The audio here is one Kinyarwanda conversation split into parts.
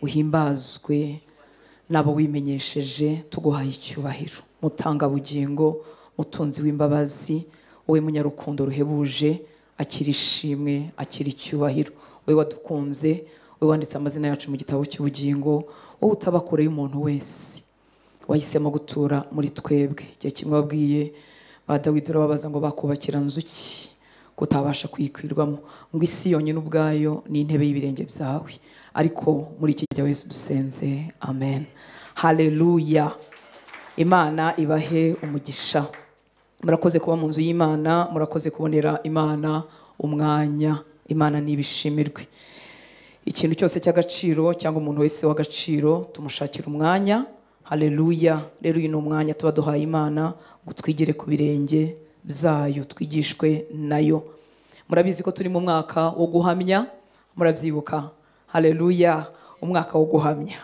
uhimbazwe nabo wimenyesheje, tuguhaye icyubahiro. Mutanga bugingo, mutunzi w'imbabazi, wowe munyarukundo ruhebuje, akira ishimwe, akira icyubahiro. Wowe wadukunze, wowe wanditse amazina yacu mu gitabo cy'ubugingo, wowe utabakure y'umuntu wese wahisemo gutura muri twebwe. Igihe kimwe wabwiye ba Dawidi urababaza ngo bakubakira nzuki kutabasha kuyikwirwamo, ngo isi yonyine ubwayo ni intebe y'ibirenge byawe. Ariko muri iki gihe Yesu dusenze, amen. Haleluya. Imana ibahe umugisha. Murakoze kuba mu nzu y'Imana, murakoze kubonera Imana umwanya. Imana nibishimirwe. Ikintu cyose cy'agaciro cyangwa umuntu wese w'agaciro tumushakira umwanya. Haleluya. Rero uyu ni umwanya tuba duhaye Imana ngo twigire ku birenge byayo, twigishwe nayo. Murabizi ko turi mu mwaka wo guhamya, murabyibuka. Haleluya. Umwaka wo guhamya,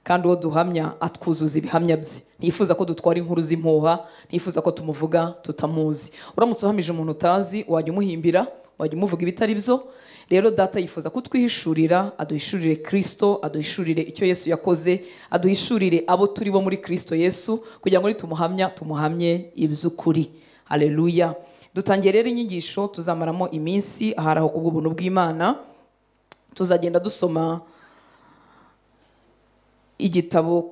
kandi uwo duhamya atwuzuza ibihamya bye. Ntiyifuza ko dutwara inkuru z'impuha, ntiyifuza ko tumuvuga tutamuzi. Uramutse uhamije umuntu utazi, wajya umuhimbira, wajya umuvuga ibitari byo. Rero data yifuza kutwihishurira, aduhishurire Kristo, aduhishurire icyo Yesu yakoze, aduhishurire abo turi bo muri Kristo Yesu, kugira ngo nitumuhamya tumuhamye iby'ukuri. Haleluya. Dutangiye rero inyigisho tuzamaramo iminsi aharaho kubw'ubuntu bw'Imana. Tuzagenda dusoma igitabo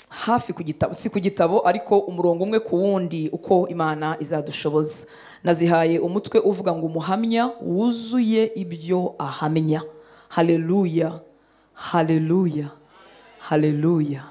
hafi ku gitabo, si ku gitabo ariko umurongo umwe ku wundi uko Imana izadushoboza. Nazihaye umutwe uvuga ngo umuhamya wuzuye ibyo ahamya. Haleluya. Haleluya. Haleluya.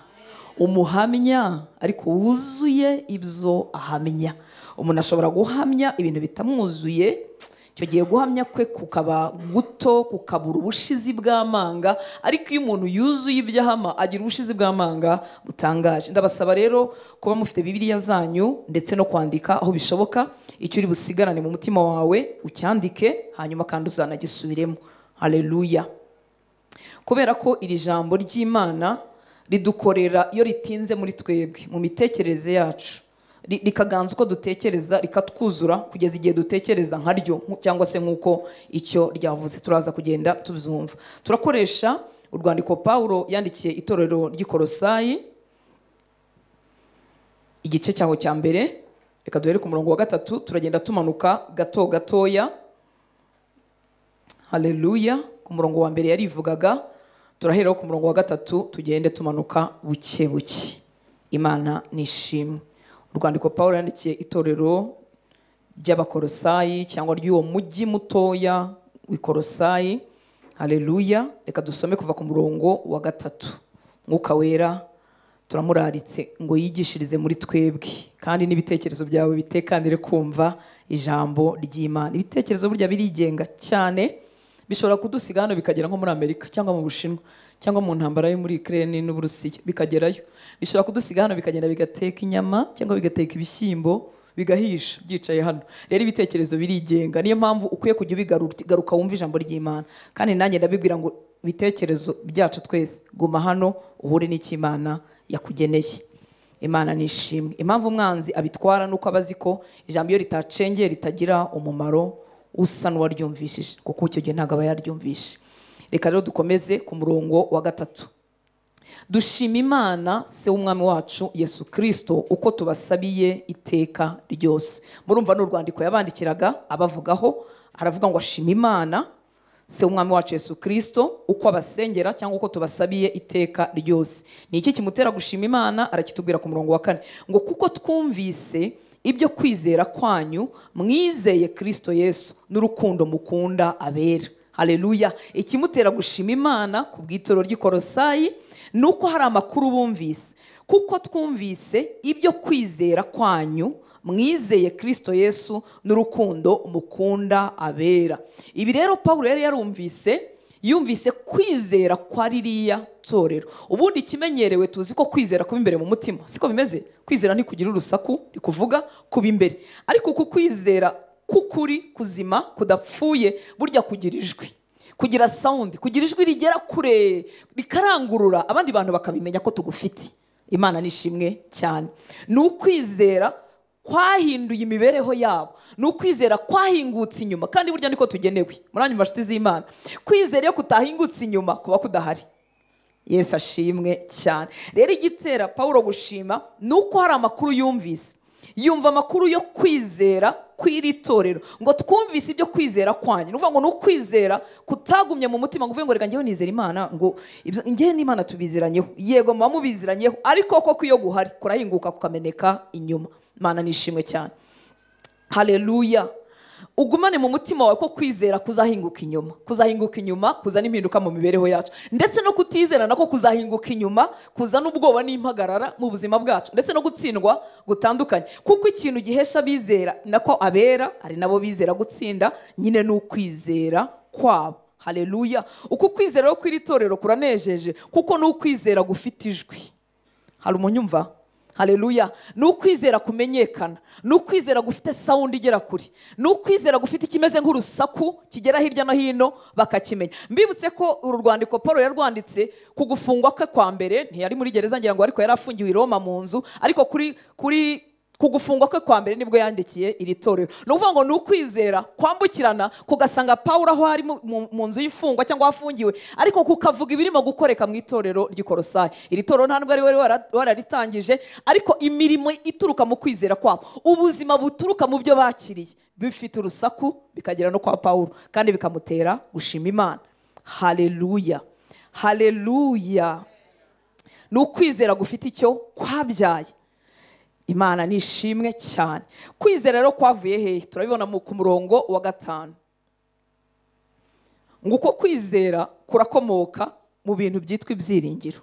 Umuhamya ariko wuzuye ibyo ahamya. Umuntu ashobora guhamya ibintu bitamwuzuye, icyo gihe guhamya kwe kukaba guto, kukabura ubushizi bw'amanga. Ariko iyo umuntu yuzuye ibyo ahama, agira ubushizi bw'amanga butangaje. Ndabasaba rero kuba mufite Bibiliya zanyu ndetse no kwandika aho bishoboka. Icyo uri busigarane mu mutima wawe ucyandike, hanyuma kandi uzanagisubiremo. Haleluya. Kubera ko iri jambo ry'Imana ridukorera iyo ritinze muri twebwe, mu mitekerereze yacu, rikaganza uko dutekereza, rikatwuzura kugeza igihe dutekereza nkaryo cyangwa se nk'uko icyo ryavuze. Turaza kugenda tubyumva. Turakoresha urwandiko Pawulo yandikiye itorero ry'i Kolosayi, igice cyaho cya mbere. Reka duhere ku murongo wa 3, turagenda tumanuka gato gatoya. Haleluya. Ku murongo wa mbere yarivugaga, turaheraho ku murongo wa 3 tugende tumanuka buke buke. Imana nishimwe. Urwandiko Pawulo yandikiye itorero ry'Abakolosayi cyangwa ry'uwo mujyi mutoya w'i Kolosayi. Haleluya. Reka dusome kuva ku murongo wa 3. Mwuka wera turamuraritse ngo yigishirize muri twebwe, kandi n'ibitekerezo byawe bitekanire kumva ijambo ry'Imana. Ibitekerezo burya birigenga cyane, bishobora kudusiga hano bikagera nko muri Amerika cyangwa mu Bushinwa cyangwa mu ntambara yo muri Ukraine n'Uburusiya bikagerayo. Bishobora kudusiga hano bikagenda bigateka inyama cyangwa bigateka ibishyimbo bigahisha byicaye hano. Rero ibitekerezo birigenga, niyo mpamvu ukwiye kujya ubigaruka wumva ijambo ry'Imana. Kandi nanjye ndabibwira ngo ibitekerezo byacu twese, guma hano uhure n'Imana yakugeneye. Imana nishimwe. Impamvu umwanzi abitwara nuko abazi ko ijambo iyo ritacengeye ritagira umumaro usa n'uwaryumvishije, kuko icyo gihe ntabwo aba yaryumvishe. Reka rero dukomeze ku murongo wa 3. Dushima Imana se w'umwami wacu Yesu Kristo uko tubasabiye iteka ryose. Murumva n'urwandiko yabandikiraga abavugaho, aravuga ngo ashima Imana se w'umwami wacu Yesu Kristo uko abasengera cyangwa uko tubasabiye iteka ryose. Ni iki kimutera gushima Imana? Arakitubwira ku murongo wa 4 ngo kuko twumvise ibyo kwizera kwanyu mwizeye Kristo Yesu n'urukundo mukunda abera. Haleluya. Ikimutera gushima Imana ku bw'itoro ry'i Kolosayi nuko hari amakuru bumvise, kuko twumvise ibyo kwizera kwanyu mwizeye Kristo Yesu n'urukundo mukunda abera. Ibi rero Pawulo yari yumvise kwizera kwa ririya torero. Ubundi kimenyerewe tuzi ko kwizera kuba imbere mu mutima, siko bimeze? Kwizera ntikugira urusaku, rikuvuga kuba imbere. Ariko ku kwizera kukuri kuzima kudapfuye burya kugira ijwi, kugira sound, kugira ijwi rigera kure rikarangurura abandi bantu bakabimenya ko tugufite. Imana nishimwe cyane. Ni ukwizera kwahinduye imibereho yabo, ni ukwizera kwahingutse inyuma, kandi burya niko tugenewe. Muranyuma nshuti z'Imana, kwizera iyo kutahingutse inyuma kuba kudahari. Yesu ashimwe cyane. Rero igitera Pawulo gushima nuko hari amakuru yumvise, yumva amakuru yo kwizera kw'iri torero, ngo twumvise ibyo kwizera kwanyu. Nuvuga ngo n'ukwizera kutagumye mu mutima ngo uvuge ngo reka njyewe nizera Imana, ngo njyewe n'Imana tubiziranyeho. Yego muba mubiziranyeho, ariko koko iyo guhari kurahinguka kukameneka inyuma. Imana nishimwe cyane. Haleluya. Ugumane mu mutima wawe ko kwizera kuzahinguka inyuma, kuzana impinduka mu mibereho yacu, ndetse no kutizera nako kuzahinguka inyuma, kuzana ubwoba n'impagarara mu buzima bwacu, ndetse no gutsindwa gutandukanye. Kuko ikintu gihesha bizera nako abera ari nabo bizera gutsinda nyine n'ukwizera kwabo. Haleluya. Uko kwizera ko kw'iri torero kuranejeje, kuko n'ukwizera gufite ijwi. Hari umunyumva? Haleluya. N'ukwizera kumenyekana, n'ukwizera gufite sound igera kuri, n'ukwizera gufite ikimeze nk'urusaku kigera hirya no hino bakakimenya. Mbibutse ko uru rwandiko Paulo yarwanditse ku gufungwa kwe kwa mbere, ntiyari muri gereza ngira ngo, ariko yari afungiwe i Roma mu nzu, ariko kuri kugufungwa kwe kwa mbere nibwo yandikiye iri torero. No kuvuga ngo n'ukwizera kwambukirana kugasanga Paulo aho ari mu nzu y'imfungwa cyangwa afungiwe, ariko kukavuga ibirimo gukoreka mu itorero ry'Ikolosayi. Iri torero nta nubwo ari wararitangije, ariko imirimo ituruka mu kwizera kwabo, ubuzima buturuka mu byo bakiriye, bifite urusaku bikagera no kwa Paulo, kandi bikamutera gushima Imana. Haleluya. Haleluya. N'ukwizera gufite icyo kwabyaye. Imana nishimwe cyane. Kwizera rero kwavuye hehe? Turabibona ku murongo wa 5. Nguko kwizera kurakomoka mu bintu byitwa ibyiringiro.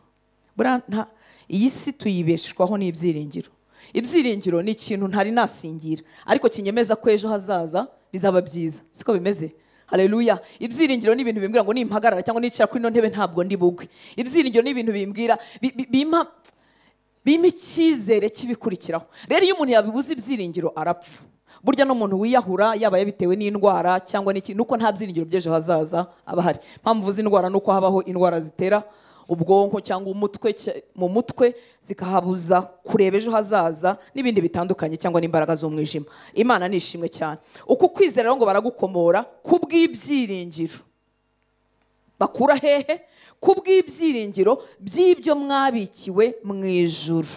Iyi si tuyibeshwaho n'ibyiringiro. Ibyiringiro ni ikintu ntari nasingira, ariko kinyemeza ko ejo hazaza bizaba byiza. Siko bimeze? Haleluya. Ibyiringiro ni ibintu bimbwira ngo nimpagarara cyangwa nicara kuri ino ntebe ntabwo ndi bugwe. Ibyiringiro ni ibintu bimbwira bima icyizere kibikurikiraho. Rero iyo umuntu yabibuze ibyiringiro arapfa. Burya n'umuntu wiyahura yaba yabitewe n'indwara cyangwa n'iki, nuko nta byiringiro by'ejo hazaza abahari. Mpamvu uvuze indwara nuko habaho indwara zitera ubwonko cyangwa mu mutwe zikahabuza kureba ejo hazaza n'ibindi bitandukanye, cyangwa n'imbaraga z'umwijima. Imana nishimwe cyane. Uku kwizera rero ngo baragukomora kubw'ibyiringiro. Bakura hehe? Kubw'ibyiringiro by'ibyo mwabikiwe mu ijuru,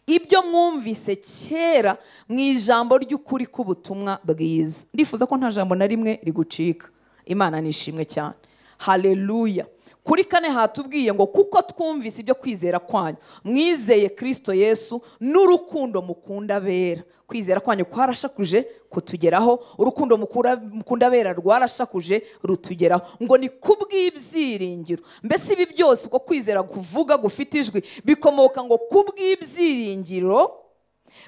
ibyo mwumvise kera mu ijambo ry'ukuri k'ubutumwa bwiza. Ndifuza ko nta jambo na rimwe rigucika. Imana nishimwe cyane. Haleluya. Kuri 4 hatubwiye ngo kuko twumvise ibyo kwizera kwanyu, mwizeye Kristo Yesu n'urukundo mukunda abera. Kwizera kwanyu kwarashakuje kutugeraho, urukundo mukunda abera rwarashakuje rutugeraho. Ngo ni kubw'ibyiringiro. Mbese ibi byose uko kwizera kuvuga gufite ijwi bikomoka ngo kubw'ibyiringiro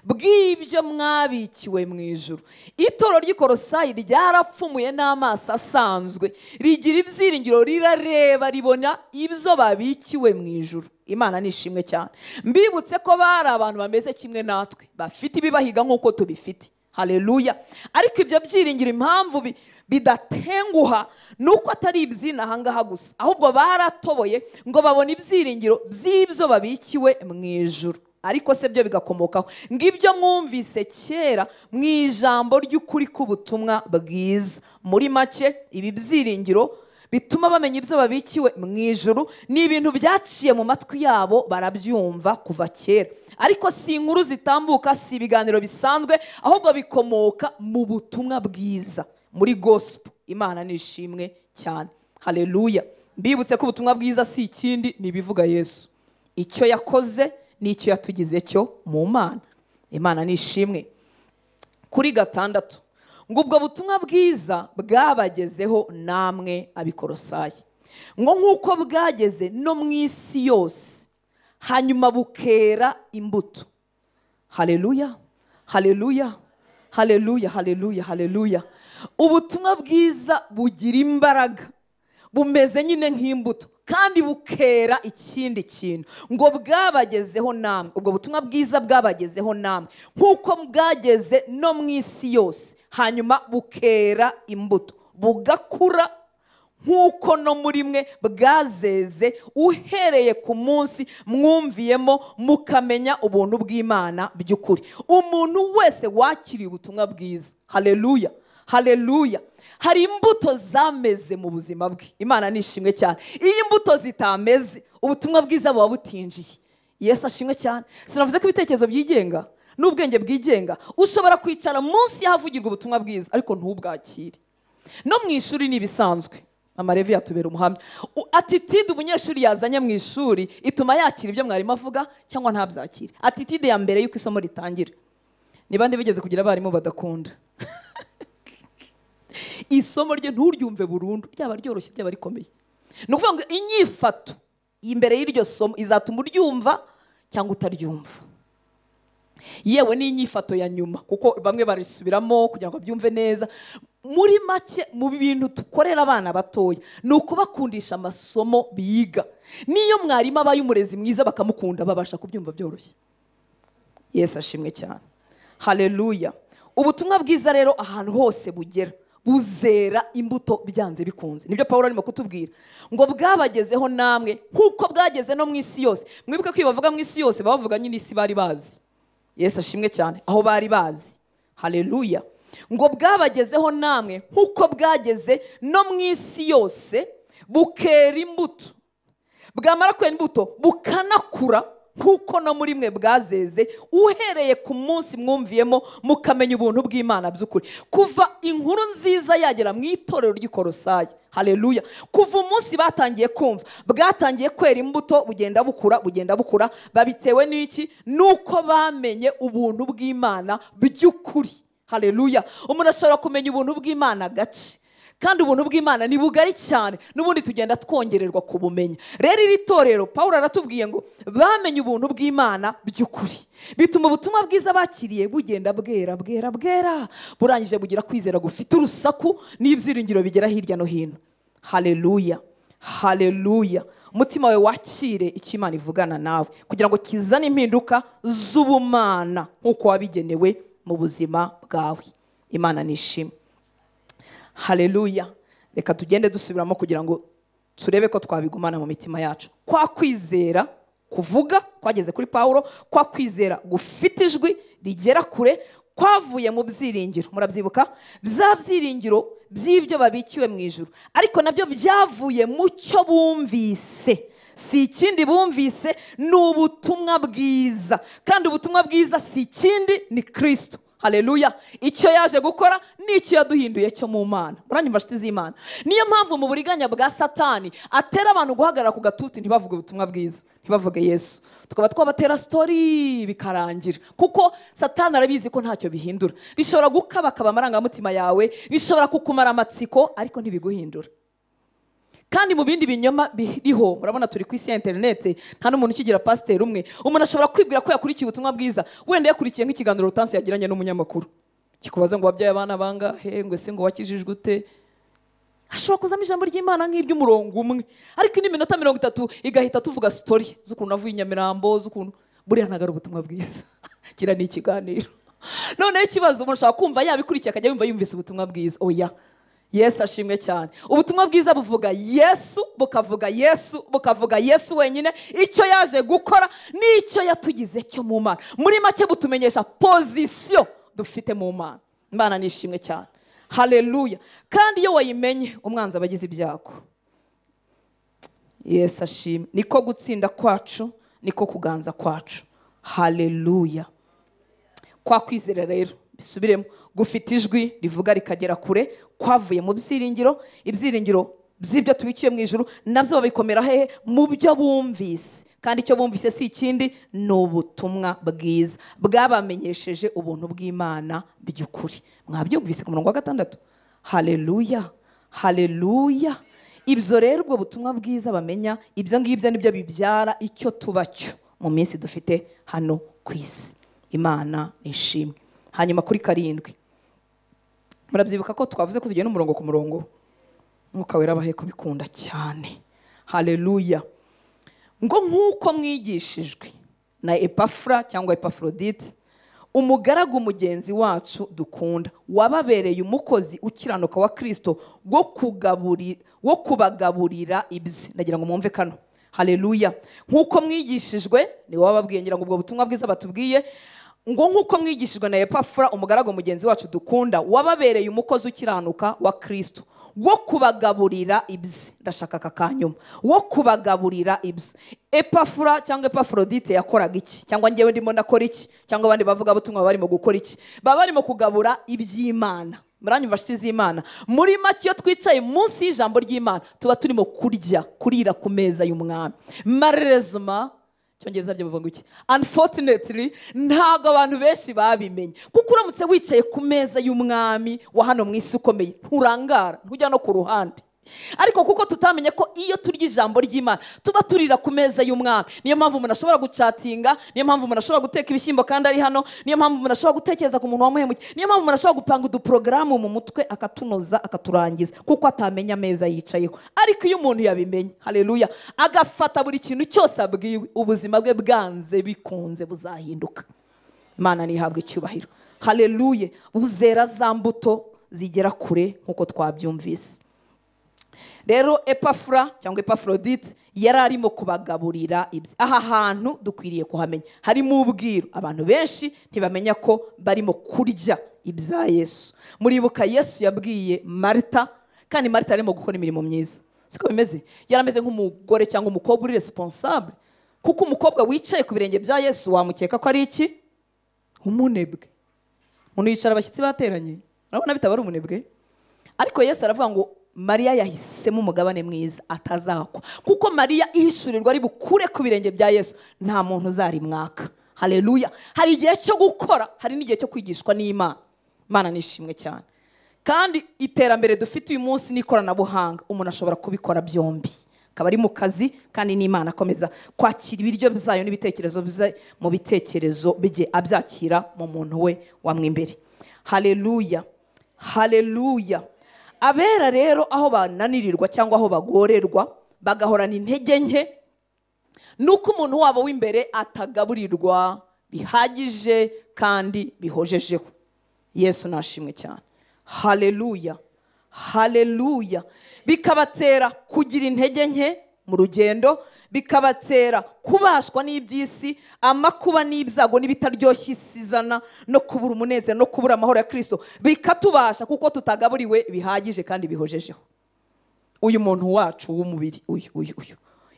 bw'ibyo mwabikiwe mu ijuru. Itoro ry'Ikolosayi ryarapfumuye n'amaso asanzwe, rigira ibyiringiro, rirareba ribona ibyo babikiwe mu ijuru. Imana nishimwe cyane. Mbibutse ko bari abantu bameze kimwe natwe, bafite ibibahiga nk'uko tubifite. Haleluya. Ariko ibyo byiringiro impamvu bidatenguha nuko atari ibyina ahangaha gusa, ahubwo baratoboye ngo babone ibyiringiro by'ibyo babikiwe mu ijuru. Ariko se byo bigakomokaho ngibyo mwumvise kera mu ijambo ry'ukuri k'ubutumwa bwiza. Muri make ibi byiringiro bituma bamenya ibyo babikiwe mu ijuru ni ibintu byaciye mu matwi yabo, barabyumva kuva kera. Ariko si inkuru zitambuka, si ibiganiro bisanzwe, ahubwo bikomoka mu butumwa bwiza, muri gospel. Imana nishimwe cyane. Haleluya. Mbibutse ko ubutumwa bwiza si ikindi, ni ibivuga Yesu, icyo yakoze n'icyo yatugize cyo mu Mana. Imana nishimwe. Kuri 6 ngo ubwo butumwa bwiza bwabagezeho namwe ab'Ikolosayi, ngo nk'uko bwageze no mu isi yose, hanyuma bukera imbuto. Haleluya. Haleluya. Haleluya. Haleluya. Haleluya. Ubutumwa bwiza bugira imbaraga, bumeze nyine nk'imbuto, kandi bukera ikindi kintu. Ngo bwabagezeho namwe, ubwo butumwa bwiza bwabagezeho namwe nk'uko bwageze no mu isi yose, hanyuma bukera imbuto, bugakura nk'uko no muri mwe bwazeze uhereye ku munsi mwumviyemo mukamenya ubuntu bw'Imana by'ukuri. Umuntu wese wakiriye ubutumwa bwiza, haleluya, haleluya. Hari imbuto zameze mu buzima bwe, Imana nishimwe cyane. Iyo imbuto zitameze ubutumwa bwiza buba butinjiye. Yesu ashimwe cyane. Sinavuze ko ibitekerezo byigenga n'ubwenge bwigenga, ushobora kwicara munsi y'ahavugirwa ubutumwa bwiza ariko ntubwakire. No mu ishuri ni ibisanzwe, amarevi yatubera umuhamya. Attitude umunyeshuri yazanye mu ishuri ituma yakira ibyo mwarimu avuga cyangwa ntabyakire. Attitude ya mbere y'uko isomo ritangira. Ni bande bigeze kugira abarimu badakunda? Isomo rye nturyumve burundu, ryaba ryoroshye ryaba rikomeye. Ni ukuvuga ngo inyifato imbere y'iryo somo izatuma uryumva cyangwa utaryumva. Yewe n'inyifato ya nyuma, kuko bamwe barisubiramo kugira ngo byumve neza. Muri make mu bintu tukorera abana batoya ni ukubakundisha amasomo biga. Niyo mwarimu abaye umurezi mwiza bakamukunda, babasha kubyumva byoroshye. Yesu ashimwe cyane, haleluya. Ubutumwa bwiza rero ahantu hose bugera buzera imbuto byanze bikunze. Nibyo Pawulo arimo kutubwira ngo bwabagezeho namwe nkuko bwageze no mu isi yose. Mwibuke ko bavuga mu isi yose bavuga nyine isi bari bazi. Yesu ashimwe cyane, aho bari bazi, haleluya. Ngo bwabagezeho namwe nkuko bwageze no mu isi yose, bukera imbuto, bwamara kwera imbuto bukanakura nkuko no muri mwe bwazeze, uhereye ku munsi mwumviyemo mukamenya ubuntu bw'Imana by'ukuri. Kuva inkuru nziza yagera mu itorero ry'Ikolosayi, haleluya, kuva umunsi batangiye kumva, bwatangiye kwera imbuto, bugenda bukura. Babitewe n'iki? Nuko bamenye ubuntu bw'Imana by'ukuri, haleluya. Umuntu ashobora kumenya ubuntu bw'Imana gace, kandi ubuntu bw'Imana ni bugari cyane, n'ubundi tugenda twongererwa kubumenya. Rero iri torero Pawulo aratubwiye ngo bamenye ubuntu bw'Imana by'ukuri, bituma ubutumwa bwiza bakiriye bugenda bwera, burangije bugira kwizera gufite urusaku n'ibyiringiro bigera hirya no hino. Haleluya, haleluya. Umutima wawe wakire icyo Imana ivugana nawe kugira ngo kizane impinduka z'ubumana nk'uko wabigenewe mu buzima bwawe. Imana nishimwe, haleluya. Reka tugende dusubiramo kugira ngo turebe ko twabigumana mu mitima yacu. Kwa kwizera kuvuga kwageze kuri Pawulo, kwa kwizera gufite ijwi rigera kure, kwavuye mu byiringiro. Murabyibuka bya byiringiro by'ibyo babikiwe mu ijuru, ariko nabyo byavuye mu cyo bumvise. Si ikindi bumvise, ni ubutumwa bwiza, kandi ubutumwa bwiza si ikindi, ni Kristo. Haleluya. Icyo yaje gukora n'icyo yaduhinduye cyo mu Mana. Muranyumva nshuti z'Imana? Niyo mpamvu mu buriganya bwa Satani atera abantu guhagarara ku gatuti ntibavuge ubutumwa bwiza, ntibavuge Yesu. Tukaba twabatera story bikarangira, kuko Satani arabizi ko ntacyo bihindura. Bishobora gukabakaba amarangamutima yawe, bishobora kukumara amatsiko, ariko ntibiguhindura. Kandi mu bindi binyoma biriho, murabona turi ku isi ya internet, nta n'umuntu ukigira pasiteri umwe. Umuntu ashobora kwibwira ko yakurikiye ubutumwa bwiza, wenda yakurikiye nk'ikiganiro Rutansi yagiranye n'umunyamakuru, kikubaza ngo wabyaye abana bangahe, ngo ese ngo wakijijwe ute. Ashobora kuzamo ijambo ry'Imana nk'iry'umurongo umwe, ariko indi minota 30 igahita tuvuga story z'ukuntu avuye i Nyamirambo, z'ukuntu buriya ntago ari ubutumwa bwiza. Kira ni ikiganiro. Noneho ikibazo, umuntu ashobora kumva yabikurikiye akajya yumva yumvise ubutumwa bwiza. Oya, Yesu ashimwe cyane. Ubutumwa bwiza buvuga Yesu, bukavuga Yesu wenyine, icyo yaje gukora n'icyo yatugize cyo mu Mana. Muri make butumenyesha position dufite mu Mana. Imana nishimwe cyane, haleluya. Kandi iyo wayimenye umwanzi abagize ibyago. Yesu ashimwe. Niko gutsinda kwacu, niko kuganza kwacu. Haleluya. Kwa kwizera rero bisubiremo, gufite ijwi rivuga rikagera kure, kwavuye mu byiringiro. Ibyiringiro by'ibyo tubikiye mu ijuru nabyo babikomera hehe? Mu byo bumvise. Kandi icyo bumvise si ikindi, ni ubutumwa bwiza bwabamenyesheje ubuntu bw'Imana by'ukuri. Mwabyumvise ku murongo wa 6. Haleluya, haleluya. Ibyo rero ubwo butumwa bwiza bamenya, ibyo ngibyo nibyo bibyara icyo tubacyo mu minsi dufite hano ku isi. Imana nishimwe. Hanyuma kuri 7, murabyibuka ko twavuze ko tugenda umurongo ku murongo. Mwuka wera abahe kubikunda cyane. Haleluya. Ngo nk'uko mwigishijwe na Epafra cyangwa Epafrodite, umugaragu mugenzi wacu dukunda, wababereye umukozi ukiranuka wa Kristo wo kubagaburira ibye. Ndagira ngo mwumve kano. Haleluya. Nk'uko mwigishijwe, ni wababwiye ngira ngo ubwo butumwa bwiza batubwiye, ngo nk'uko mwigishijwe na Epafura umugaragu mugenzi wacu dukunda, wababereye umukozi ukiranuka wa Kristo, wo kubagaburira ibye. Ndashaka aka kanyuma, wo kubagaburira ibye. Epafura cyangwa Epafrodite yakoraga iki? Cyangwa njyewe ndimo ndakora iki? Cyangwa abandi bavuga butumwa barimo gukora iki? Baba barimo kugabura iby'Imana. Muranyumva nshuti z'Imana? Muri make iyo twicaye munsi y'ijambo ry'Imana tuba turimo kurira ku meza y'umwami. Malheureusement, cyongeza ryo bavuga iki? Unfortunately, ntago abantu benshi babimenye. Kuko uramutse wicaye ku meza y'umwami wa hano mu isi ukomeye, nturangara, ntujya no ku ruhande. Ariko kuko tutamenye ko iyo turya ijambo ry'Imana tuba turira ku meza y'umwami, niyo mpamvu umuntu ashobora gucatinga, niyo mpamvu umuntu ashobora guteka ibishyimbo kandi ari hano, niyo mpamvu umuntu ashobora gutekereza ku muntu wamuhemukiye, niyo mpamvu umuntu ashobora gupanga uduporogaramu mu mutwe akatunoza akaturangiza kuko atamenya ameza yicayeho. Ariko iyo umuntu yabimenye, haleluya, agafata buri kintu cyose abwiwe, ubuzima bwe bwanze bikunze buzahinduka. Imana nihabwe icyubahiro, haleluya. Buzera za mbuto zigera kure nkuko twabyumvise. Rero Epafura cyangwa Epafrodite yari arimo kubagaburira ibye. Aha hantu dukwiriye kuhamenya, harimo ubwiru. Abantu benshi ntibamenya ko barimo kurya ibya Yesu. Muribuka Yesu yabwiye Marita, kandi Marita arimo gukora imirimo myiza, siko bimeze? Yarameze nk'umugore cyangwa umukobwa uri responsable, kuko umukobwa wicaye ku birenge bya Yesu wamukeka ko ari iki? Umunebwe. Umuntu yicara abashyitsi bateranye, urabona bitaba ari umunebwe. Ariko Yesu aravuga ngo Mariya yahisemo umugabane mwiza atazakwa, kuko Mariya ihishurirwa ari bukure ku birenge bya Yesu, nta muntu uzarimwaka. Haleluya. Hari igihe cyo gukora, hari n'igihe cyo kwigishwa n'Imana. Imana nishimwe cyane. Kandi iterambere dufite uyu munsi n'ikoranabuhanga, umuntu ashobora kubikora byombi, akaba ari mu kazi kandi n'Imana akomeza kwakira ibiryo byayo n'ibitekerezo bye mu bitekerezo bye, abyakira mu muntu we wamwimbere. Haleluya, haleluya. Abera rero aho bananirirwa cyangwa aho bagorerwa bagahorana intege nke, nuko umuntu wabo w'imbere atagaburirwa bihagije kandi bihojejeho. Yesu nashimwe cyane. Haleluya, haleluya. Bikabatera kugira intege nke mu rugendo, bikabatera kubashwa n'iby'isi, amakuba n'ibyago n'ibitaryoshye isizana, no kubura umunezero no kubura amahoro ya Kristo bikatubasha kuko tutagaburiwe bihagije kandi bihojejeho. Uyu muntu wacu w'umubiri uyu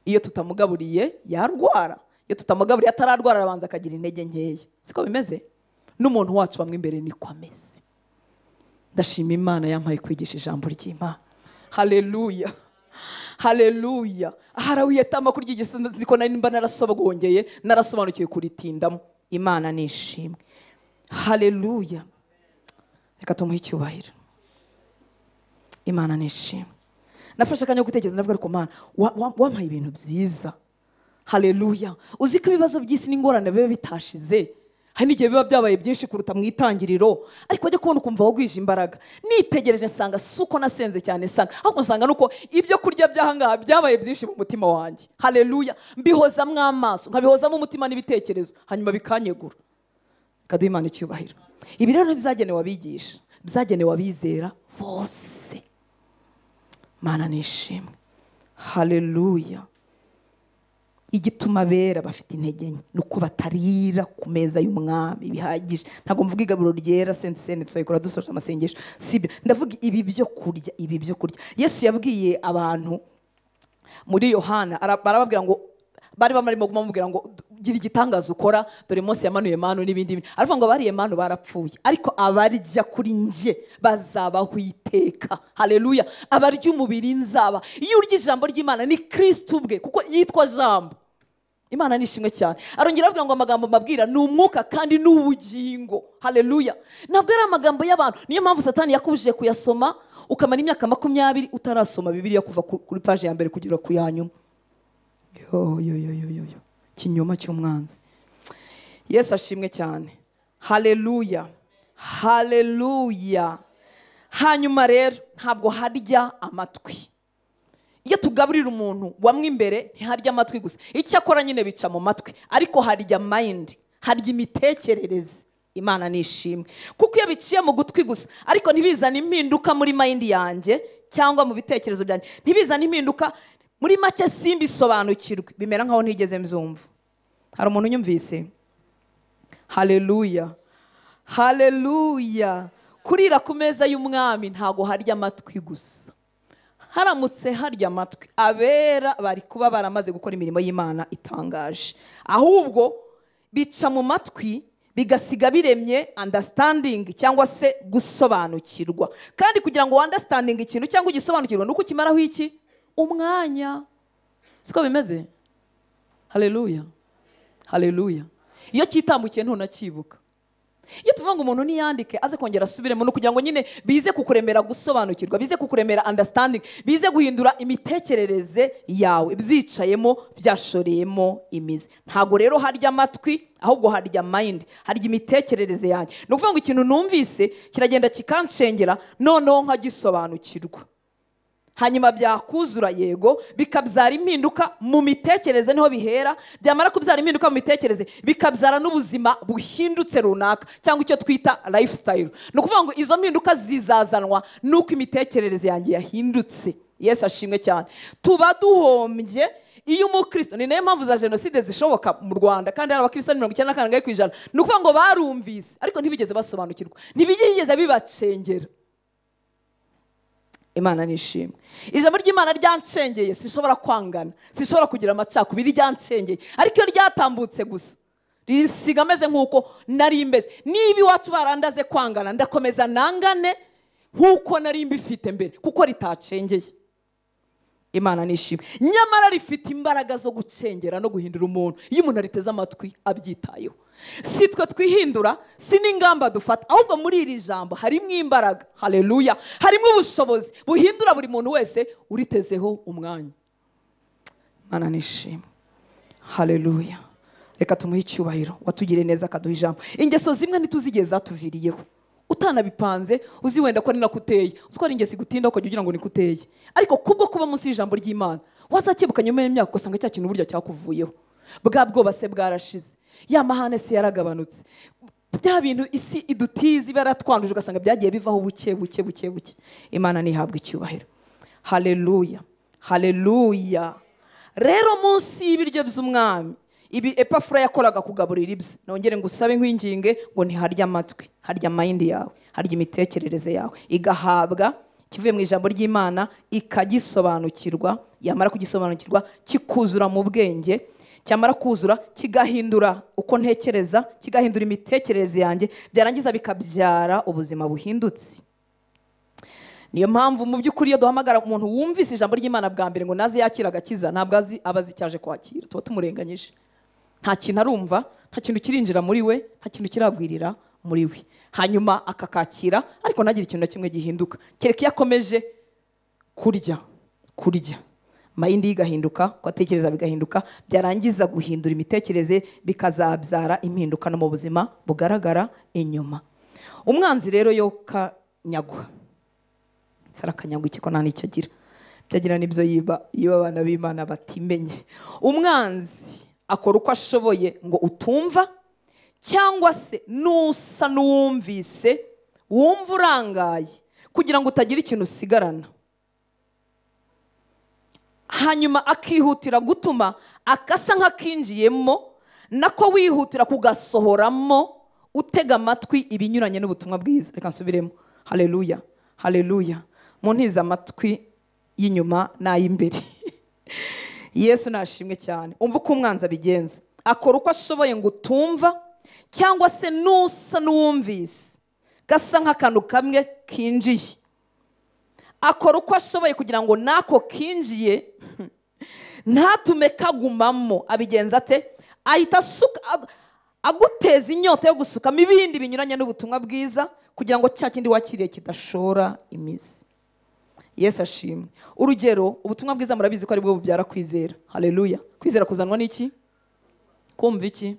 iyo tutamugaburiye yarwara, iyo tutamugaburiye atararwara arabanza akagira intege nkeya, siko bimeze? N'umuntu wacu bamwe imbere niko ameze. Ndashima Imana yampaye kwigisha ijambo ry'Imana. Haleluya, haleluya. Harawiyetama kurya igisinda ziko nari mba narasobogongeye narasobanukiye kuritindamo. Imana nishimwe. Haleluya. Reka tumuhe icyubahiro. Imana nishimwe. Nafashe akanya gutekereza ndavuga ariko Mana wampaye ibintu byiza. Haleluya. Uziko ibibazo by'isi n'ingorane bibe bitashize, hari n'igihe biba byabaye byinshi kuruta mu itangiriro, ariko wajya kubona ukumva wagwije imbaraga. Nitegereje nsanga suko nasenze cyane sanga, ahubwo nsanga nuko ibyo kurya byahangaha byabaye byinshi mu mutima wanjye. Haleluya. Mbihozamwo amaso, nkabihozamo umutima n'ibitekerezo, hanyuma bikanyegura. Kaduha Imana icyubahiro. Ibi rero byagenewe abigisha, byagenewe abizera bose. Mana nishimwe. Haleluya. Igituma bera bafite intege nke nuko batarira ku meza y'umwami bihagije. Ntago mvuga igaburo ryera sente twayikora dusoje amasengesho, sibyo. Ndavuga ibi byo kurya, ibi byo kurya. Yesu yabwiye abantu muri Yohana, barababwira ngo bari bamarimo kumubwira ngo gira igitangaza ukora, dore Mose yamanuye manu n'ibindi. Aravuga ngo bariye manu barapfuye, ariko abarya kuri nje bazabaho iteka. Haleluya. Abarya umubiri nzaba. Iyo urya ijambo ry'Imana ni Kristo ubwe, kuko yitwa jambo. Imana nishimwe cyane. Arongera avuga ngo amagambo mbabwira ni umwuka kandi n'ubugingo. Haleluya. Ntabwo ari amagambo y'abantu. Niyo mpamvu Satani yakubujije kuyasoma, ukamara imyaka 20 utarasoma Bibiliya kuva kuri page ya mbere kugera ku yanyuma. Yo kinyoma cy'umwanzi. Yesu ashimwe cyane. Haleluya, haleluya. Hanyuma rero ntabwo harya amatwi. Iyo tugaburira umuntu wamwe imbere ntiharya amatwi gusa, icyo akora nyine bica mu matwi, ariko harya mind, harya imitekerereze. Imana nishimwe. Kuko iyo biciye mu gutwi gusa ariko ntibizana impinduka muri mind yanjye cyangwa mu bitekerezo byanjye, ntibizana impinduka muri make, simbisobanukirwe, bimera nkaho ntigeze mbyumva. Hari umuntu unyumvise? haleluya, haleluya. Kurira ku meza y'umwami ntago harya amatwi gusa. Haramutse harya amatwi, abera bari kuba baramaze gukora imirimo y'Imana itangaje. Ahubwo bica mu matwi bigasiga biremye understanding cyangwa se gusobanukirwa. Kandi kugira ngo understanding ikintu cyangwa ugisobanukirwa nuko kimaraho iki? Umwanya. Siko bimeze? Haleluya, haleluya. Iyo kitambukiye ntunakibuka. Iyo tuvuga ngo umuntu niyandike aze kongera asubiremo no kugira ngo nyine bize kukuremera gusobanukirwa, bize kukuremera understanding, bize guhindura imitekerereze yawe, byicayemo byashoreyemo imizi. Ntago rero harya amatwi, ahubwo harya mind, harya imitekerereze yanjye. No kuvuga ngo ikintu numvise kiragenda kikanshengera, noneho nkagisobanukirwa. Hanyuma byakuzura yego bikabyara impinduka mu mitekerereze, niho bihera. Byamara kubyara impinduka mu mitekerereze bikabyara n'ubuzima buhindutse runaka cyangwa icyo twita lifestyle. No kuvuga ngo izo mpinduka zizazanwa nuko imitekerereze yanjye yahindutse. Yesu ashimwe cyane. Tuba duhombye iyo umukristo, ni nayo mpamvu za jenoside zishoboka mu Rwanda kandi hari abakristo 94%. No kuvuga ngo barumvise ariko ntibigeze basobanukirwa, ntibigeze bibacengera. Imana nishimwe. Ijambo ry'Imana ryancengeye, sinshobora kwangana, sinshobora kugira amacakubiri, ryancengeye. Ariko iyo ryatambutse gusa rinsiga ameze nk'uko nari mbeze. Niba iwacu barandaze kwangana, ndakomeza nangane nk'uko nari mbifite mbere, kuko ritacengeye. Imana nishimwe. Nyamara rifite imbaraga zo gucengera no guhindura umuntu iyo umuntu ariteze amatwi abyitayeho. Si twe twihindura, si n'ingamba dufata, ahubwo muri iri jambo harimo imbaraga. Haleluya. Harimo ubushobozi buhindura buri muntu wese uritezeho umwanya. Imana nishimwe. Haleluya. Reka tumuhe icyubahiro, watugire neza akaduha ijambo. Ingeso zimwe ntituzigeze zatuviriyeho, utanabipanze uzi wenda ko ari nakuteye, uzi ko ari ingesi gutinda ukajya ugira ngo ni kuteye, ariko kubwo kuba munsi y'ijambo ry'Imana wazakebuka nyuma y'imyaka ugasanga cya kintu burya cyakuvuyeho. Bwa bwoba se bwarashize, ya mahane se yaragabanutse, bya bintu isi idutizi baratwanduje ugasanga byagiye bivaho buke buke buke buke. Imana nihabwa icyubahiro. Haleluya, haleluya. Rero munsi y'ibiryo by'umwami ibi Epafura yakoraga kugaburira ibye, nongere ngusabe nkwinginge ngo ntiharya amatwi, harya mind yawe, harya imitekerereze yawe, igahabwa kivuye mu ijambo ry'Imana, ikagisobanukirwa. Yamara kugisobanukirwa kikuzura mu bwenge, cyamara kuzura kigahindura uko ntekereza, kigahindura imitekerereze yanjye, byarangiza bikabyara ubuzima buhindutse. Niyo mpamvu mu by'ukuri iyo duhamagara umuntu wumvise ijambo ry'Imana bwa mbere ngo naze yakira agakiza, ntabwo abazi cyaje kwakira, tuba tumurenganyije. Nta kintu arumva, nta kintu kirinjira muri we, nta kintu kiragwirira muri we. Hanyuma akakakira ariko ntagire ikintu na kimwe gihinduka, kereka iyo akomeje kurya mayindi igahinduka, ko atekereza bigahinduka, byarangiza guhindura imitekerereze bikazabyara impinduka no mu buzima bugaragara inyuma. Umwanzi rero yo kanyagwa, sarakanyagwa iki ko nta nicyo agira, byagira nibyo yiba abana b'Imana batimenye. Umwanzi akora uko ashoboye ngo utumva, cyangwa se nusa n'uwumvise wumva urangaye kugira ngo utagira ikintu usigarana, hanyuma akihutira gutuma akasa nk'akinjiyemo, nako wihutira kugasohoramo utega amatwi ibinyuranye n'ubutumwa bwiza. Reka nsubiremo. Haleluya, haleluya. Muntiza amatwi y'inyuma n'ay'imbere. Yesu nashimwe cyane. Umva uko umwanzi abigenza, akora uko ashoboye ngo utumva, cyangwa se nusa n'uwumvise gasa nk'akantu kamwe kinjiye, akora uko ashoboye kugira ngo nako kinjiye ntatume kagumamo. Abigenza ate? Ahita aguteza inyota yo gusukamo ibindi binyuranye n'ubutumwa bwiza kugira ngo cya kindi wakiriye kidashora imizi. Yesu ashimwe. Urugero, ubutumwa bwiza murabizi ko ari bwo bubyara kwizera. Haleluya. Kwizera kuzanwa n'iki? Kumva iki?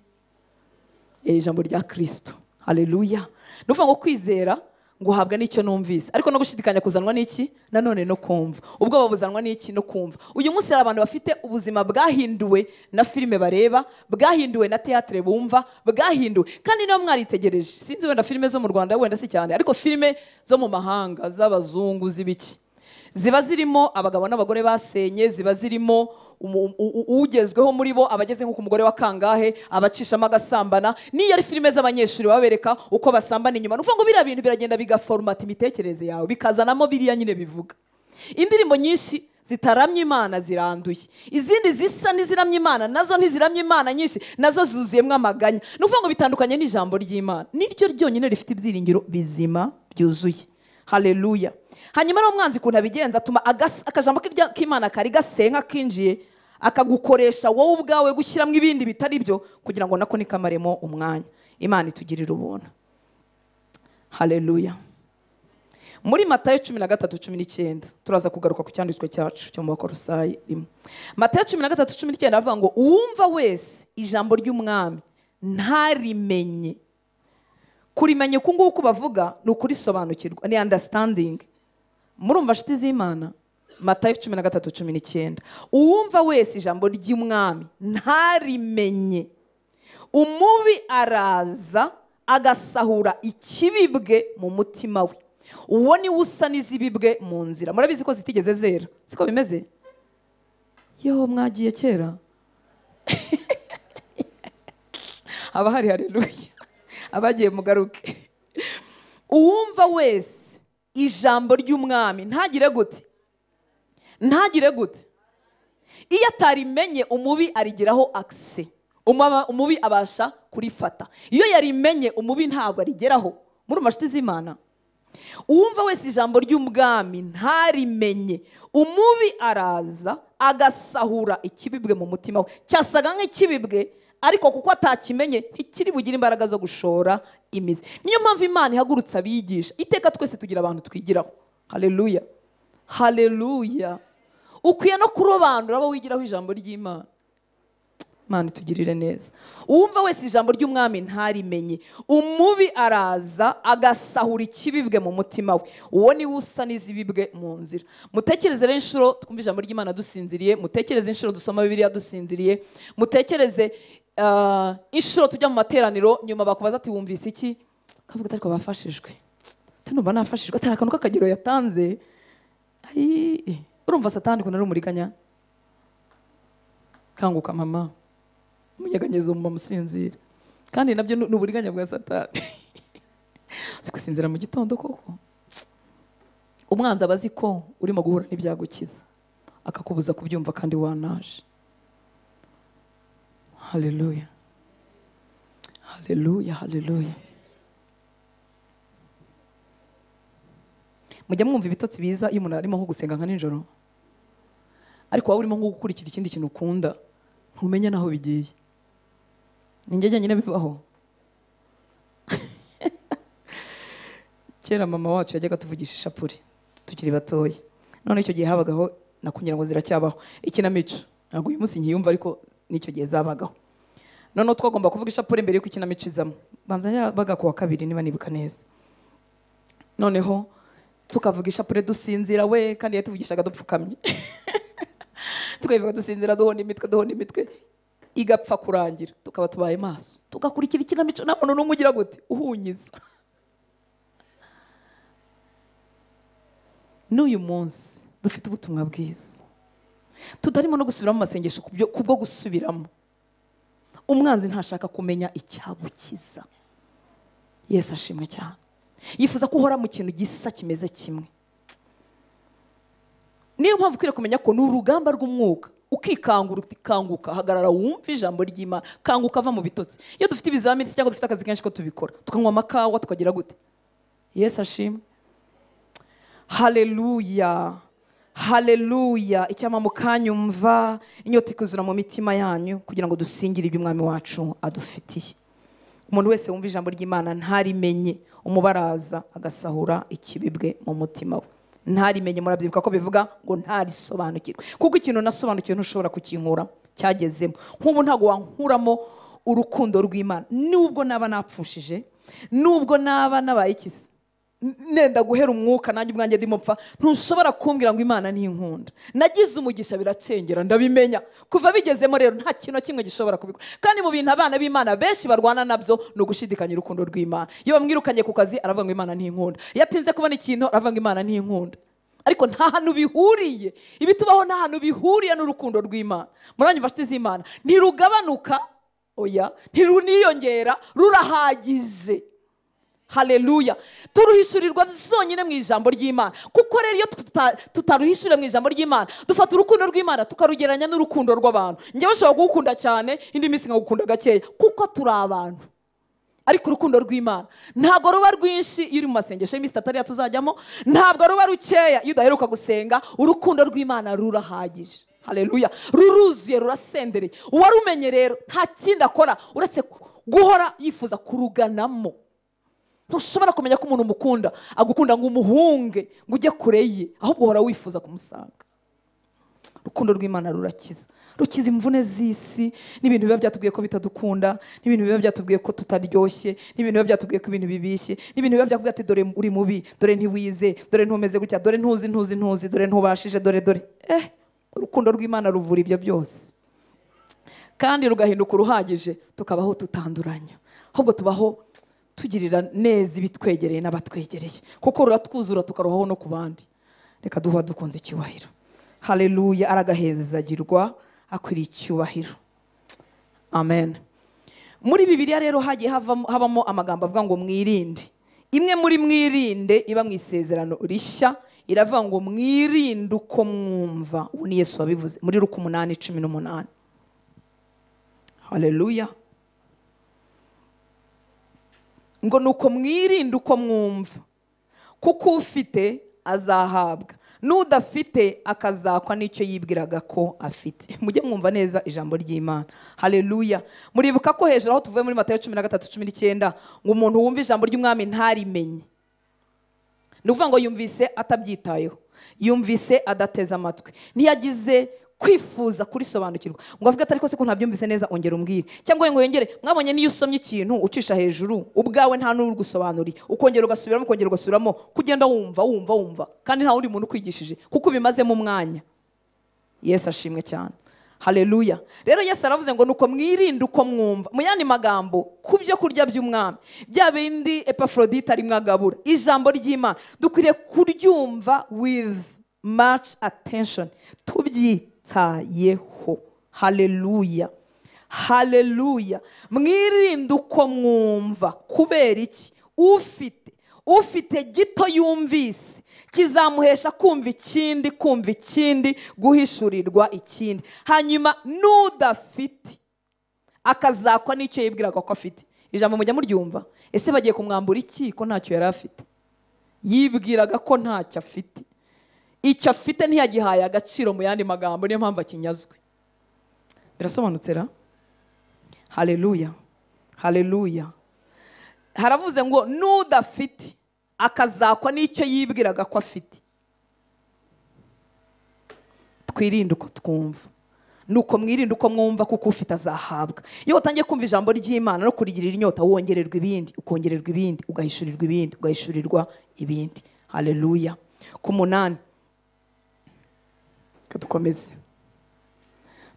Ijambo rya Kristo. Haleluya. Nuvuga ngo kwizera ngo uhabwa n'icyo numvise, ariko no gushidikanya kuzanwa n'iki? Nanone no kumva. Ubwo babuzanwa n'iki? No kumva. Uyu munsi hari abantu bafite ubuzima bwahinduwe na filime bareba, bwahinduwe na teatre bumva, bwahinduwe. Kandi niyo mwaritegereje, sinzi wenda filime zo mu Rwanda wenda si cyane, ariko filime zo mu mahanga z'abazungu z'ibiki, ziba zirimo abagabo n'abagore basenye, ziba zirimo ugezweho muri bo abageze nko ku mugore wa kangahe abacishamo agasambana. Niyo ari filime z'abanyeshuri babereka uko basambana inyuma, nuvuga ngo biriya bintu biragenda bigaformata imitekerereze yawe, bikazanamo biriya nyine bivuga. Indirimbo nyinshi zitaramye Imana ziranduye, izindi zisa n'iziramye Imana nazo ntiziramye Imana, nyinshi nazo zuzuyemo amaganya. Nuvuga ngo bitandukanye n'ijambo ry'Imana, niryo ryonyine rifite ibyiringiro bizima byuzuye. Haleluya. Hanyuma rero umwanzi kuntu abigenza atuma akajambo k'Imana kari gasenka kinjiye akagukoresha wowe ubwawe gushyiramo ibindi bitari byo kugira ngo nako nikamaremo umwanya. Imana itugirira ubuntu. Haleluya. Muri Matayo 13:19 turaza kugaruka ku cyanditswe cyacu cyo mu Bakolosayi 1. Matayo 13:19 avuga ngo uwumva wese ijambo ry'umwami ntarimenye. Kurimenya kunguku bavuga ni ukurisobanukirwa, ni understanding. Murumva nshuti z'Imana? Matayo 13:19 uwumva wese ijambo ry'umwami ntarimenye, umubi araza agasahura ikibibwe mu mutima we. Uwo ni usa n'izibibwe mu nzira. Murabizi ko zitigeze zera, siko bimeze? Yo mwagiye kera. Abahari haleluya, abagiye mugaruke. Uwumva wese ijambo ry'umwami ntagire gute? Ntagire gute? Iyo atarimenye umubi arigeraho akse, umubi abasha kurifata. Iyo yarimenye umubi ntabwo arigeraho. Muri mashiti z'Imana, uwumva wese ijambo ry'umwami ntarimenye, umubi araza agasahura ikibibwe mu mutima we. Cyasaga nk'ikibibwe ariko kuko atakimenye ntikiri bugire imbaraga zo gushora imizi. Niyo mpamvu Imana ihagurutsa abigisha. Iteka twese tugira abantu twigiraho. Haleluya, haleluya. Ukwiye no kurobanura abo wigiraho ijambo ry'Imana. Imana itugirire neza. Uwumva wese ijambo ry'umwami ntarimenye, umubi araza agasahura ikibibwe mu mutima we. Uwo ni usa n'izibibwe mu nzira. Mutekereze rero inshuro twumva ijambo ry'Imana dusinziriye, mutekereze inshuro dusoma Bibiliya dusinziriye, mutekereze inshuro tujya mu materaniro nyuma bakubaza ati wumvise iki? Kavuga ati ariko bafashijwe. Tunumva nafashijwe, atari akantu k'akagero yatanze. Urumva Satani kunari umuriganya? Kanguka mama, munyeganyeza mu musinzira. Kandi nabyo n'uburiganya bwa Satani. Sikusinzira mu gitondo koko. Umwanzi abazi ko urimo guhura n'ibyagukiza, akakubuza kubyumva kandi wanaje. Haleluya, haleluya, haleluya. Mujya mwumva ibitotsi biza iyo umuntu arimo nko gusenga nka nijoro, ariko waba urimo nko gukurikira ikindi kintu ukunda ntumenye naho bigiye. Ninjye nyine bibaho. Kera mama wacu yajyaga tuvugisha ishapuri tukiri batoya. None icyo gihe habagaho nakugira ngo ziracyabaho ikinamico. Ntabwo uyu munsi nkiyumva ariko nicyo gihe zabagaho. None twagomba kuvuga ishapuri mbere y'uko ikinamico izamo. Banza yabaga ku wa kabiri niba nibuka neza. Noneho tukavuga ishapuri dusinzira we, kandi yatuvugishaga dupfukamye. Tukayivuga dusinzira duhonda imitwe igapfa kurangira, tukaba tubaye maso tugakurikira ikinamico nta muntu n'umwe ugira gute uhunyiza. N'uyu munsi dufite ubutumwa bwiza, tutarimo no gusubiramo amasengesho kubwo gusubiramo. Umwanzi ntashaka kumenya icyagukiza. Yesu ashimwe cyane. Yifuza ko uhora mu kintu gisa kimeze kimwe. Niyo mpamvu ukwiriye kumenya ko ni urugamba rw'umwuka. Ukikangura ukanguka, hagarara wumva ijambo ry'Imana, kanguka ava mu bitotsi. Iyo dufite ibizamini cyangwa dufite akazi kenshi ko tubikora, tukanywa amakawa tukagira gute? Yesu ashimwe. Haleluya, haleluya. Icyama mukanyumva inyota ikuzura mu mitima yanyu kugira ngo dusingire ibyo Umwami wacu adufitiye. Umuntu wese wumva ijambo ry'Imana ntarimenye, umubaraza agasahura ikibibwe mu mutima we. Ntarimenye, murabyibuka ko bivuga ngo ntarisobanukirwe. Kuko ikintu nasobanukiwe ntushobora kukinkura cyagezemo. Nk'ubu ntago wankuramo urukundo rw'Imana. Nubwo naba napfushije, nubwo naba nabaye ikisi, nenda guhera umwuka nanjye ubwanjye ndimo mpfa, ntushobora kumbwira ngo Imana ni inkunda. Nagize umugisha biracengera ndabimenya. Kuva bigezemo rero nta kintu kimwe gishobora kubikora. Kandi mu bintu abana b'Imana benshi barwana nabyo no gushidikanya urukundo rw'Imana. Iyo bamwirukanye ku kazi aravuga ngo Imana ni inkunda. Yatinze kubona ikintu aravuga ngo Imana ni inkunda. ariko nta hantu bihuriye. Ibitubaho nta hantu bihuriye n'urukundo rw'Imana. Muranyumva nshuti z'Imana? Ntirugabanuka, oya, ntiruniyongera, rurahagije. Haleluya. Turuhishurirwa zonyine mu ijambo ry'Imana. Kuko rero iyo tutaruhishurira mu ijambo ry'Imana, dufata urukundo rw'Imana tukarugeranya n'urukundo rw'abantu. Njyewe nshobora kugukunda cyane, indi minsi nkagukunda gakeya, kuko turi abantu. Ariko urukundo rw'Imana ntabwo ruba rwinshi iyo uri mu masengesho y'iminsi itatu tuzajyamo, ntabwo ruba rukeya iyo udaheruka gusenga. Urukundo rw'Imana rurahagije. Haleluya. Ruruzuye, rurasendereye. Uwarumenye rero nta kindi akora uretse guhora yifuza kuruganamo. Ntushobora kumenya ko umuntu umukunda agukunda ngo umuhunge ngo ujye kure ye, ahubwo uhora wifuza kumusanga. Urukundo rw'Imana rurakiza. Rukiza imvune z'isi, n'ibintu biba byatubwiye ko bitadukunda, n'ibintu biba byatubwiye ko tutaryoshye, n'ibintu biba byatubwiye ko ibintu bibishye, n'ibintu biba byakubwiye ati dore uri mubi, dore ntiwize, dore ntumeze gutya, dore ntuzi, dore ntubashije, dore. Urukundo rw'Imana ruvura ibyo byose. Kandi rugahinduka uruhagije, tukabaho tutanduranya. Ahubwo tubaho tugirira neza ibitwegereye n'abatwegereye, kuko ruratwuzura tukaruhaho no ku bandi. Reka duha dukunze icyubahiro. Haleluya. Aragahezagirwa, akwiriye icyubahiro. Amen. Muri Bibiliya rero hagiye habamo amagambo avuga ngo mwirinde. Imwe muri mwirinde iba mu isezerano rishya, iravuga ngo mwirinde uko mwumva. Ubu ni Yesu wabivuze muri Luka 8:18. Haleluya. Ngo nuko mwirinde uko mwumva, kuko ufite azahabwa, n'udafite akazakwa n'icyo yibwiraga ko afite. Mujye mwumva neza ijambo ry'Imana. Haleluya. Muribuka ko hejuru aho tuvuye muri Matayo 13:19 ngo umuntu wumva ijambo ry'Umwami ntarimenye, ni ukuvuga ngo yumvise atabyitayeho, yumvise adateze amatwi, ntiyagize kwifuza kurisobanukirwa ngo avuga atari ko se ko ntabyumvise neza, ongera umbwire. Cyangwa ngo yongere, mwabonye niyo usomye ikintu ucisha hejuru ubwawe nta n'uri gusobanurira, ukongera ugasubiramo, ukongera ugasubiramo, kugenda wumva kandi nta wundi muntu ukwigishije, kuko ubimazemo umwanya. Yesu ashimwe cyane. Haleluya. Rero Yesu aravuze ngo nuko mwirinde uko mwumva. Mu yandi magambo, ku byo kurya by'Umwami, bya bindi Epafrodite ari mwagabura, ijambo ry'Imana dukwiriye kuryumva with much attention, tubyitayeho. Haleluya. Haleluya. Mwirinde uko mwumva. Kubera iki? Ufite gito yumvise kizamuhesha kumva ikindi, guhishurirwa ikindi. Hanyuma n'udafite akazakwa n'icyo yibwiraga ko afite. Ijambo mujya muryumva? Ese bagiye kumwambura iki ko ntacyo yari afite? Yibwiraga ko ntacyo afite. Icyo afite ntiyagihaye agaciro, mu yandi magambo niyo mpamvu akinyazwe. Birasobanutse ra? Haleluya. Haleluya. Haravuze ngo n'udafite akazakwa n'icyo yibwiraga ko afite. Twirinde uko twumva. Nuko mwirinde uko mwumva, kuko ufite azahabwa. Iyo utangiye kumva ijambo ry'Imana no kurigirira inyota, wongererwa ibindi, ukongererwa ibindi, ugahishurirwa ibindi, ugahishurirwa ibindi. Haleluya. Ku 8 dukomeze.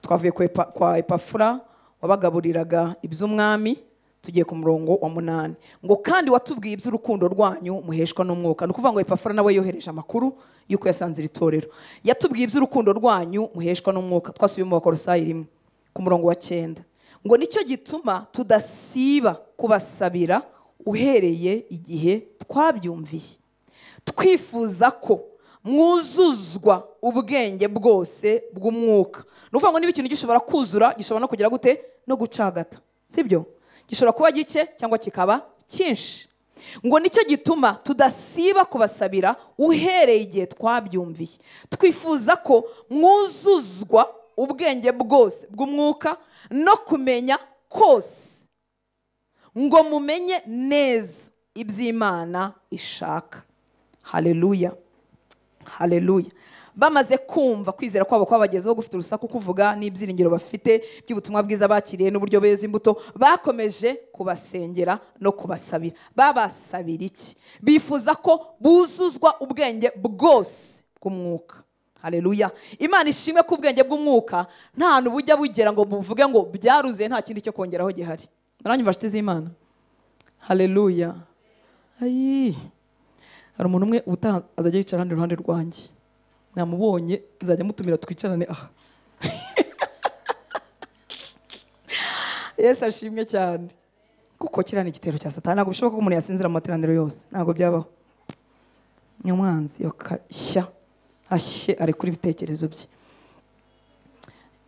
Twavuye kwa Epafura wabagaburiraga iby'Umwami, tugiye ku murongo wa 8 ngo kandi watubwiye iby'urukundo rwanyu muheshwa n'umwuka. No kuvuga ngo Epafura nawe yohereje amakuru yuko yasanze iritorero. Yatubwiye iby'urukundo rwanyu muheshwa n'umwuka. Twasubiye mu Bakolosayi 1 ku murongo wa 9 ngo nicyo gituma tudasiba kubasabira uhereye igihe twabyumviye, twifuza ko mwuzuzwa ubwenge bwose bw'umwuka. Nuvuga ngo niba ikintu gishobora kuzura, gishobora no kugira gute? No gucagata. Sibyo? Gishobora kuba gike cyangwa kikaba cyinshi. Ngo nicyo gituma tudasiba kubasabira uhereye igihe twabyumviye, twifuza ko mwuzuzwa ubwenge bwose bw'umwuka no kumenya kose, ngo mumenye neza iby'Imana ishaka. Haleluya. Haleluya. Bamaze kumva kwizera kwabo kwabagezeho gufite urusaku kuvuga n'ibyiringiro bafite by'ubutumwa bwiza bakiriye n'uburyo beza imbuto, bakomeje kubasengera no kubasabira. Babasabira iki? Bifuza ko buzuzwa ubwenge bwose bw'umwuka. Haleluya. Imana ishimwe ko ubwenge bw'umwuka nta hantu bujya bugera ngo buvuge ngo byaruzuye nta kindi cyo kongeraho gihari. Naranyumva nshuti z'Imana. Haleluya. Ayi. Hari umuntu umwe azajya yicara iruhande rwanjye. namubonye nzajya mutumira twicarane aha. Yesu ashimwe cyane, kuko kiriya ni igitero cya Satani. Ntabwo bishoboka ko umuntu yasinzira mu materaniro yose, ntabwo byabaho. Ni umwanzi ashye ari kuri ibitekerezo bye.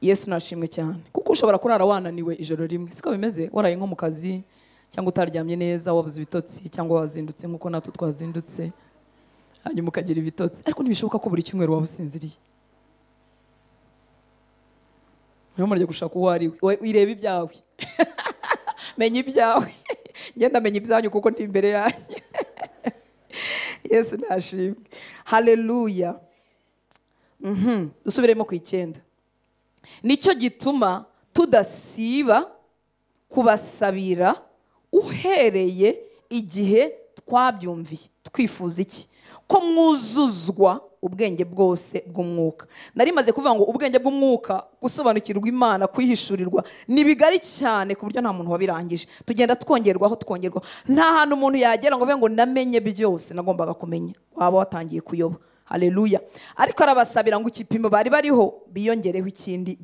Yesu nashimwe cyane, kuko ushobora kurara wananiwe ijoro rimwe, siko bimeze, waraye nko mu kazi cyangwa utaryamye neza, wabuze ibitotsi, cyangwa wazindutse nk'uko natwe twazindutse, hanyuma ukagira ibitotsi, ariko ntibishoboka ko buri cyumweru waba usinziriye. Niyo murajya gushaka uwo ari we, wireba ibyawe. Menya ibyawe. Ngenda menya ibyanyu kuko ndi imbere yanyu. Yesu nashimwe. Haleluya. Dusubiremo ku 9. Nicyo gituma tudasiba kubasabira uhereye igihe twabyumviye, twifuza iki? Ko mwuzuzwa ubwenge bwose bw'umwuka. Nari maze kuvuga ngo ubwenge bw'umwuka, gusobanukirwa Imana, kwihishurirwa ni bigari cyane ku buryo nta muntu wabirangije. Tugenda twongerwaho. Nta hantu umuntu yagera ngo ngo namenye byose nagombaga kumenya, waba watangiye kuyoba. Haleluya. Ariko arabasabira ngo ikipimo bari bariho biyongereho ikindi.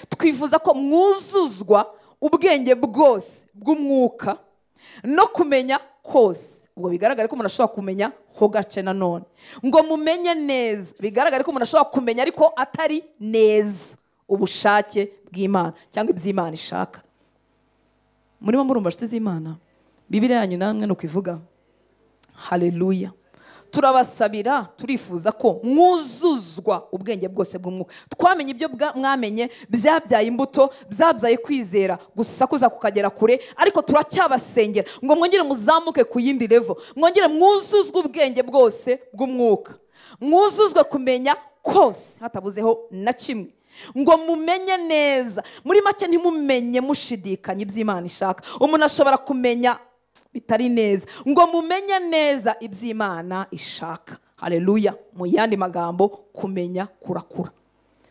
Twifuza ko mwuzuzwa ubwenge bwose bw'umwuka no kumenya kose. Ubwo bigaragara ko umuntu ashobora kumenya ho gace nanone. Ngo mumenye neza, bigaragara ko umuntu ashobora kumenya ariko atari neza ubushake bw'Imana cyangwa iby'Imana ishaka. Murimo murumva nshuti z'Imana, Bibiliya yanyu namwe no kwivuga. Haleluya. Turabasabira, turifuza ko mwuzuzwa ubwenge bwose bw'umwuka. Twamenye ibyo mwamenye, byabyaye imbuto, byabyaye kwizera, gusa kuza kukagera kure, ariko turacyabasengera ngo mwongere muzamuke ku yindi level, mwongere mwuzuzwe ubwenge bwose bw'umwuka, mwuzuzwe kumenya kose hatabuzeho na kimwe. Ngo mumenye neza, muri make ntimumenye mushidikanya iby'Imana ishaka. Umuntu ashobora kumenya bitari neza. Ngo mumenye neza iby'Imana ishaka. Haleluya. Mu yandi magambo, kumenya kurakura.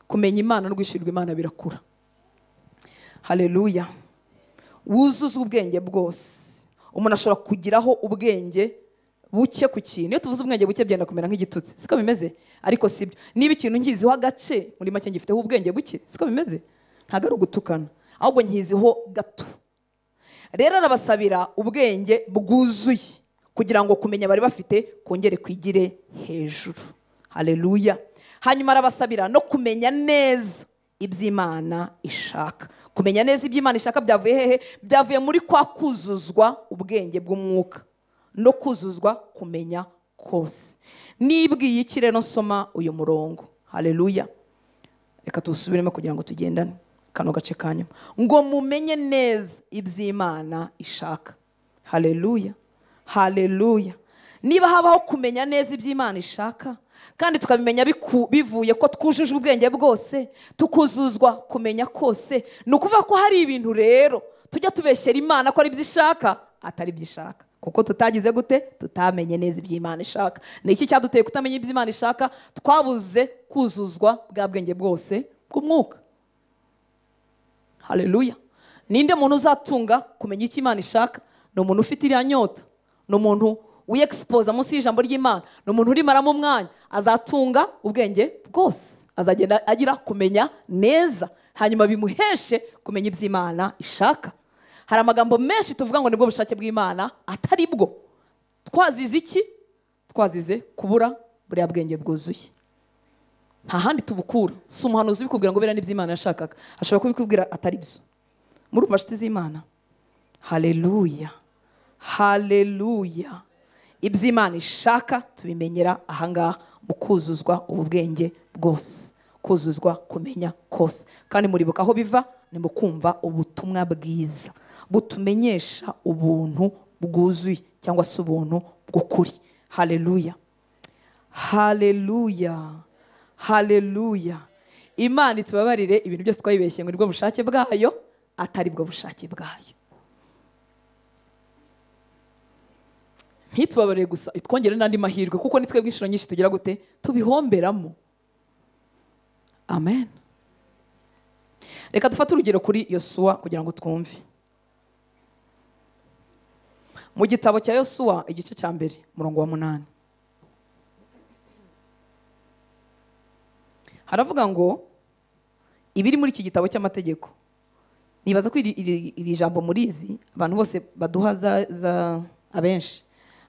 Kumenya Imana no gushirwa Imana birakura. Haleluya. Wuzuzwa ubwenge bwose. Umuntu ashobora kugiraho ubwenge buke ku kintu. Iyo tuvuze ubwenge buke byenda kumera nk'igitutsi, siko bimeze? Ariko sibyo. Niba ikintu nkiziho agace, muri make ngifiteho ubwenge buke, siko bimeze? Ntago ari ugutukana, ahubwo nkiziho gato. Rero arabasabira ubwenge bwuzuye kugira ngo kumenya bari bafite kongere kwigire hejuru. Haleluya. Hanyuma arabasabira no kumenya neza iby'Imana ishaka. Kumenya neza iby'Imana ishaka byavuye hehe? Byavuye muri kwa kuzuzwa ubwenge bw'umwuka no kuzuzwa kumenya kose. Nibwiye iki rero nsoma uyu murongo? Haleluya. Reka tusubiremo kugira ngo tugendane kano gace kanyuma. Ngo mumenye neza iby'Imana ishaka. Haleluya. Haleluya. Niba habaho kumenya neza iby'Imana ishaka, kandi tukabimenya bivuye ko twujuje ubwenge bwose, tukuzuzwa kumenya kose, ni ukuvuga ko hari ibintu rero tujya tubeshyera Imana ko ari ibyo ishaka, atari ibyo ishaka, kuko tutagize gute? Tutamenye neza iby'Imana ishaka. Ni iki cyaduteye kutamenya iby'Imana ishaka? Twabuze kuzuzwa bwa bwenge bwose bw'umwuka. Haleluya. Ninde muntu uzatunga kumenya icyo Imana ishaka? Ni umuntu ufite iriya nyota, ni umuntu wiexpose munsi y'ijambo ry'Imana, ni umuntu urimaramo umwanya, azatunga ubwenge bwose, azagenda agira kumenya neza, hanyuma bimuheshe kumenya iby'Imana ishaka. Hari amagambo menshi tuvuga ngo nibwo bushake bw'Imana, atari bwo. Twazize iki? Twazize kubura buriya bwenge bwuzuye. Nta handi tubukura. Si umuhanuzi ubikubwira ngo biriya ni iby'Imana yashakaga, ashobora kubikubwira atari byo. Murumva nshuti z'Imana? Haleluya. Haleluya. Iby'Imana ishaka tubimenyera ahangaha mu kuzuzwa ubu bwenge bwose, kuzuzwa kumenya kose. Kandi muribuka aho biva? Ni mu kumva ubutumwa bwiza butumenyesha ubuntu bwuzuye cyangwa se ubuntu bw'ukuri. Haleluya. Haleluya. Haleluya. Imana itubabarire ibintu byose twayibeshye ngo nibwo bushake bwayo, atari bwo bushake bwayo. Ntitubabarire gusa, itwongere n'andi mahirwe, kuko nitwe bw'inshuro nyinshi tugira gute? Tubihomberamo. Amen. Reka dufate urugero kuri Yosuwa kugira ngo twumve. Mu gitabo cya Yosuwa igice cya mbere umurongo wa 8. haravuga ngo ibiri muri iki gitabo cy'amategeko, nibaza ko iri jambo murizi, abantu bose baduha abenshi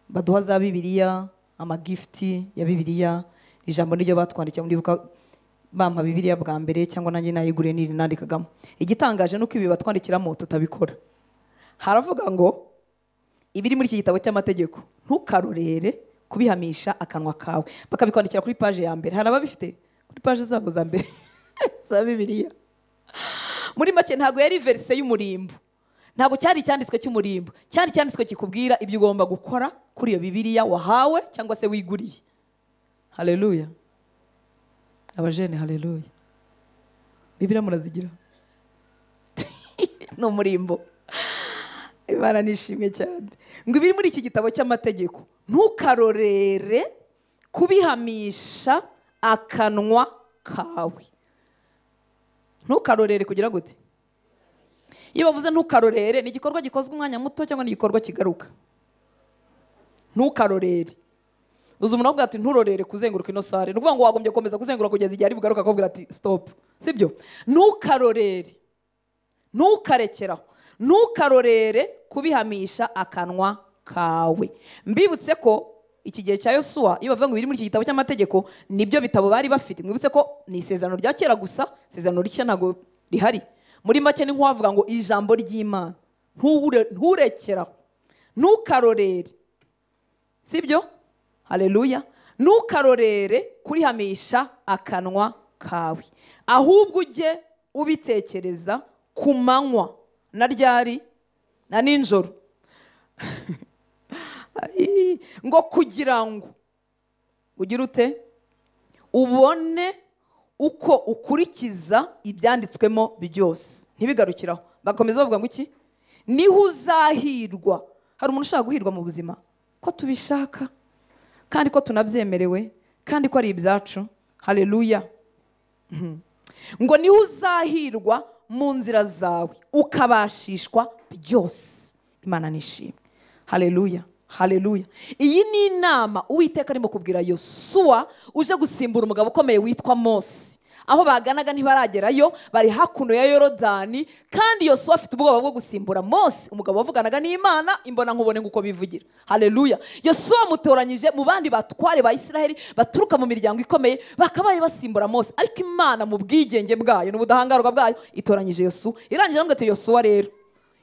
baduha za Bibiliya, amagifti ya Bibiliya, ijambo niryo batwandikiye, muribuka bampa Bibiliya bwa mbere cyangwa nanjye nayiguriye niri nandikagamo. Igitangaje nuko ibi batwandikiramo tutabikora. Haravuga ngo ibiri muri iki gitabo cy'amategeko ntukarorere kubihamisha akanwa kawe. Bakabikwandikira kuri page ya mbere. Haraba bifite kuri page zabo za mbere za Bibiliya. Muri make ntago yari verse y'umurimbo, ntago cyari cyanditswe cy'umurimbo, cyari cyanditswe kikubwira ibyo ugomba gukora kuri iyo Bibiliya wahawe cyangwa se wiguriye. Haleluya abajene, haleluya. Bibiliya murazigira no murimbo. Imana nishimye cyane. Ngo ibiri muri iki gitabo cy'amategeko ntukarorere kubihamisha akanwa kawe. Ntukarorere kugira gute? Iyo bavuze ntukarorere, ni igikorwa gikozwe umwanya muto cyangwa ni igikorwa kigaruka? Ntukarorere. Uzi umuntu avuga ati nturorere kuzenguruka ino sare, nukuvuga ngo wagombye komeza kuzenguruka kugeza igihe ari bugaruka akubwira ati stop, sibyo? Ntukarorere, ntukarekeraho, ntukarorere kubihamisha akanwa kawe. Mbibutse ko iki gihe cya Yosuwa, iyo bavuga ngo biri muri iki gitabo cy'amategeko, nibyo bitabo bari bafite. Mwibutse ko ni isezerano rya kera gusa, isezerano rishya ntago rihari. Muri make ni nk'uwavuga ngo ijambo ry'Imana nturekeraho, ntukarorere, sibyo? Haleluya. Ntukarorere kurihamisha akanwa kawe, ahubwo ujye ubitekereza ku manywa na ryari na ninjoro ngo kugira ngo ugire ute? Ubone uko ukurikiza ibyanditswemo byose. Ntibigarukiraho, bakomeza bavuga ngo iki? Niho uzahirwa. Hari umuntu ushaka guhirwa mu buzima ko tubishaka kandi ko tunabyemerewe kandi ko ari ibyacu. Haleluya. Ngo niho uzahirwa mu nzira zawe ukabashishwa byose. Imana nishimwe. Haleluya. Haleluya. Iyi ni inama Uwiteka arimo kubwira Yosuwa uje gusimbura umugabo ukomeye witwa Mose. Aho baganaga ntibaragerayo, bari hakuno ya Yorodani, kandi Yosuwa afite ubwoba bwo gusimbura Mose, umugabo wavuganaga n'Imana imbona nkubone nguko bivugira. Haleluya. Yosuwa mutoranyije mu bandi batware ba Isiraheli baturuka mu miryango ikomeye, bakabaye basimbura Mose, ariko Imana mu bwigenge bwayo n'ubudahangarwa bwayo itoranyije Yosuwa. Irangije ngo ati Yosuwa rero,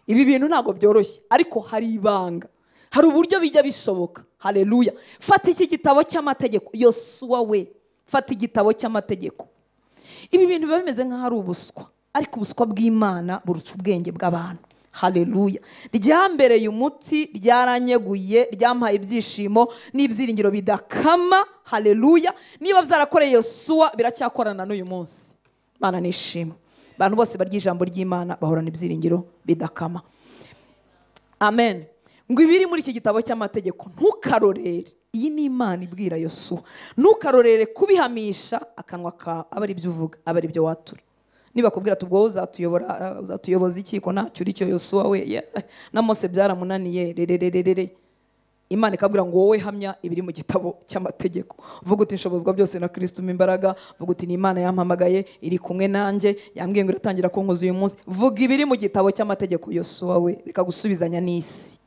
ibi bintu ntago byoroshye, ariko hari ibanga, hari uburyo bijya bishoboka. Haleluya. Fata iki gitabo cy'amategeko. Yosuwa we, fata igitabo cy'amategeko. Ibi bintu biba bimeze nk'aho ari ubuswa, ariko ubuswa bw'Imana buruca ubwenge bw'abantu. Haleluya. Ryambereye umuti, ryaranyeguye, ryampaye ibyishimo n'ibyiringiro bidakama. Haleluya. Niba byarakoreye Yosuwa biracyakorana n'uyu munsi. Imana nishimwe. Abantu bose barya ijambo ry'Imana bahorana ibyiringiro bidakama. Amen. Ngo ibiri muri iki gitabo cy'amategeko ntukarorere. Iyi ni Imana ibwira Yosuwa. Ntukarorere kubihamisha akanwa kawe. Aba ari ibyo uvuga, aba ari ibyo watura. Niba kubwira tubwo uzatuyoboza iki ko ntacyo uri cyo Yosuwa we, na Mose byaramunaniye rerererere. Imana ikabwira ngo wowe hamya ibiri mu gitabo cy'amategeko. Vuga uti nshobozwa byose na Kristo mu imbaraga. Vuga uti ni Imana yampamagaye, iri kumwe nanjye, yambwiye ngo iratangira kunkoza uyu munsi. Vuga ibiri mu gitabo cy'amategeko Yosuwa we, reka gusubizanya n'isi.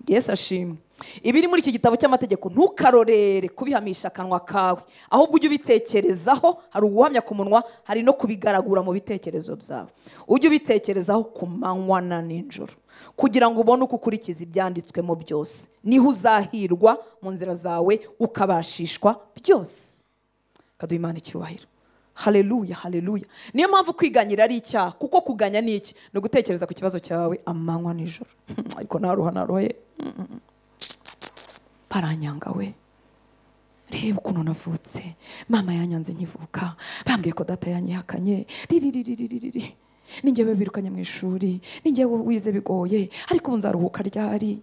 Yesu ashimwe. Ibiri muri iki gitabo cy'amategeko ntukarorere kubihamisha akanwa kawe, ahubwo ujye ubitekerezaho. Hari uguhamya ku munwa, hari no kubigaragura mu bitekerezo byawe. Ujye ubitekerezaho ku manywa na ninjoro, kugira ngo ubone uko ukurikiza ibyanditswemo byose. Niho uzahirwa mu nzira zawe ukabashishwa byose. Kaduha Imana icyubahiro. Haleluya, haleluya. Niyo mpamvu kwiganyira ari icyaha, kuko kuganya ni iki? Ni ugutekereza ku kibazo cyawe amanywa nijoro. Ariko naruhe baranyanga we, reba ukuntu navutse, mama yanyanze nkivuka, bambwiye ko data yanyihakanye, ninjyewe birukanye mu ishuri, ninjyewe wize bigoye, ariko ubu nzaruhuka ryari?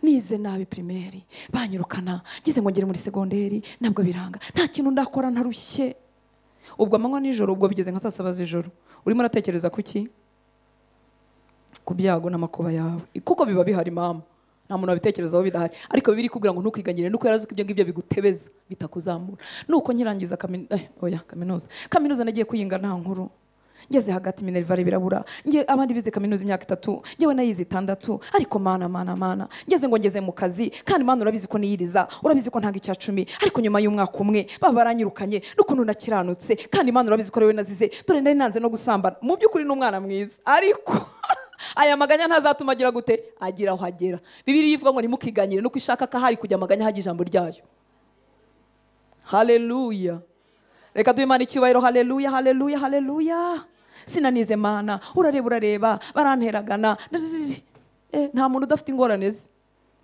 Nize nabi primaire, banyirukana, ngize ngo ngere muri segonderi, nabwo biranga, nta kintu ndakora ntarushye. Ubwo amanywa nijoro, ubwo bigeze nka saa 7 z'ijoro, urimo uratekereza kuki? Ku byago n'amakuba yawe, kuko biba bihari mama. nta muntu wabitekerezaho bidahari, ariko bibiri kubwira ngo ntukiganyire nuko yarazi ko ibyo ngibyo bigutebeza bitakuzamura. Nuko nkirangiza kaminuza nagiye kuyinga nta nkuru, ngeze hagati Minerva birabura, abandi bize kaminuza imyaka 3, ngewe nayize 6, ariko mana ngeze mu kazi, kandi mana urabizi ko niyiriza, urabizi ko ntanga icya 10, ariko nyuma y'umwaka umwe baba baranyirukanye n'ukuntu nakiranutse, kandi mana urabizi ko rewe nazize, dore ndari nanze no gusambana. Mu by'ukuri n'umwana mwiza, ariko aya maganya ntazatuma agira gute, agira aho agera. Bibiliya ivuga ngo nimukiganyire nuko ishaka ko hari kujya amaganya haje ijambo ryayo. Haleluya, reka duhe Imana icyubahiro. Haleluya, haleluya, haleluya. Sinanize mana, urareba baranteragana, nta muntu udafite ingorane ze.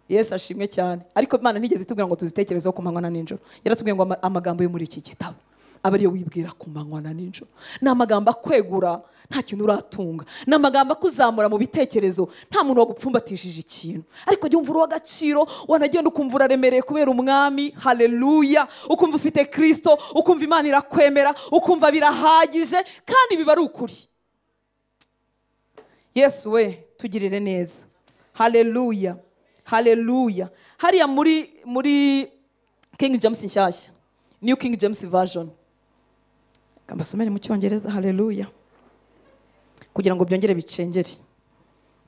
Yesu ashimwe cyane, ariko Imana ntigeze itubwira ngo tuzitekerezeho ku manywa na nijoro. Yaratubwiye ngo amagambo yo muri iki gitabo aba ariyo wibwira ku manywa na nijoro. Ni amagambo akwegura, nta kintu uratunga. Ni amagambo akuzamura mu bitekerezo, nta muntu wagupfumbatishije ikintu, ariko jya umva uw'agaciro, wanagenda ukumva uraremereye kubera umwami. Haleluya, ukumva ufite Kristo, ukumva Imana irakwemera, ukumva birahagije, kandi biba ari ukuri. Yesu we tugirire neza. Haleluya, haleluya. Hariya muri King James nshyashya, New King James Version, kambasomere mu Cyongereza. Haleluya, kugira ngo byongere bicengere.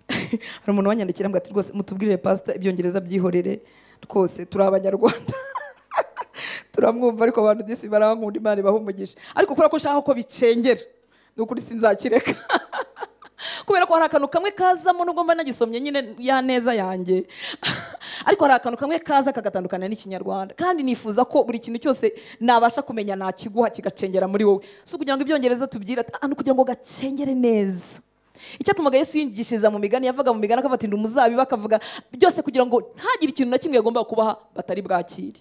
Hari umuntu wanyandikira ngo ati rwose mutubwirire pastor ibyongereza byihorere, rwose turi Abanyarwanda turamwumva, ariko abantu disi barankunda, Imana ibahumugisha, ariko kubera ko nshaka ko bicengera n'ukuri sinzakireka kubera ko hari akantu kamwe kazamo, nubwo mba nagisomye nyine ya neza yanjye ariko hari akantu kamwe kaza kagatandukana n'Ikinyarwanda, kandi nifuza ko buri kintu cyose nabasha kumenya nakiguha kigacengera muri wowe. So kugira ngo ibyongereza tubyira kugira ngo gacengere neza. Icyatumaga Yesu yingishiriza mu migani, yavaga mu migani akavuga ati ndi umuzabibu, akavuga byose kugira ngo ntagire ikintu na kimwe yagomba kubaha batari bwakire.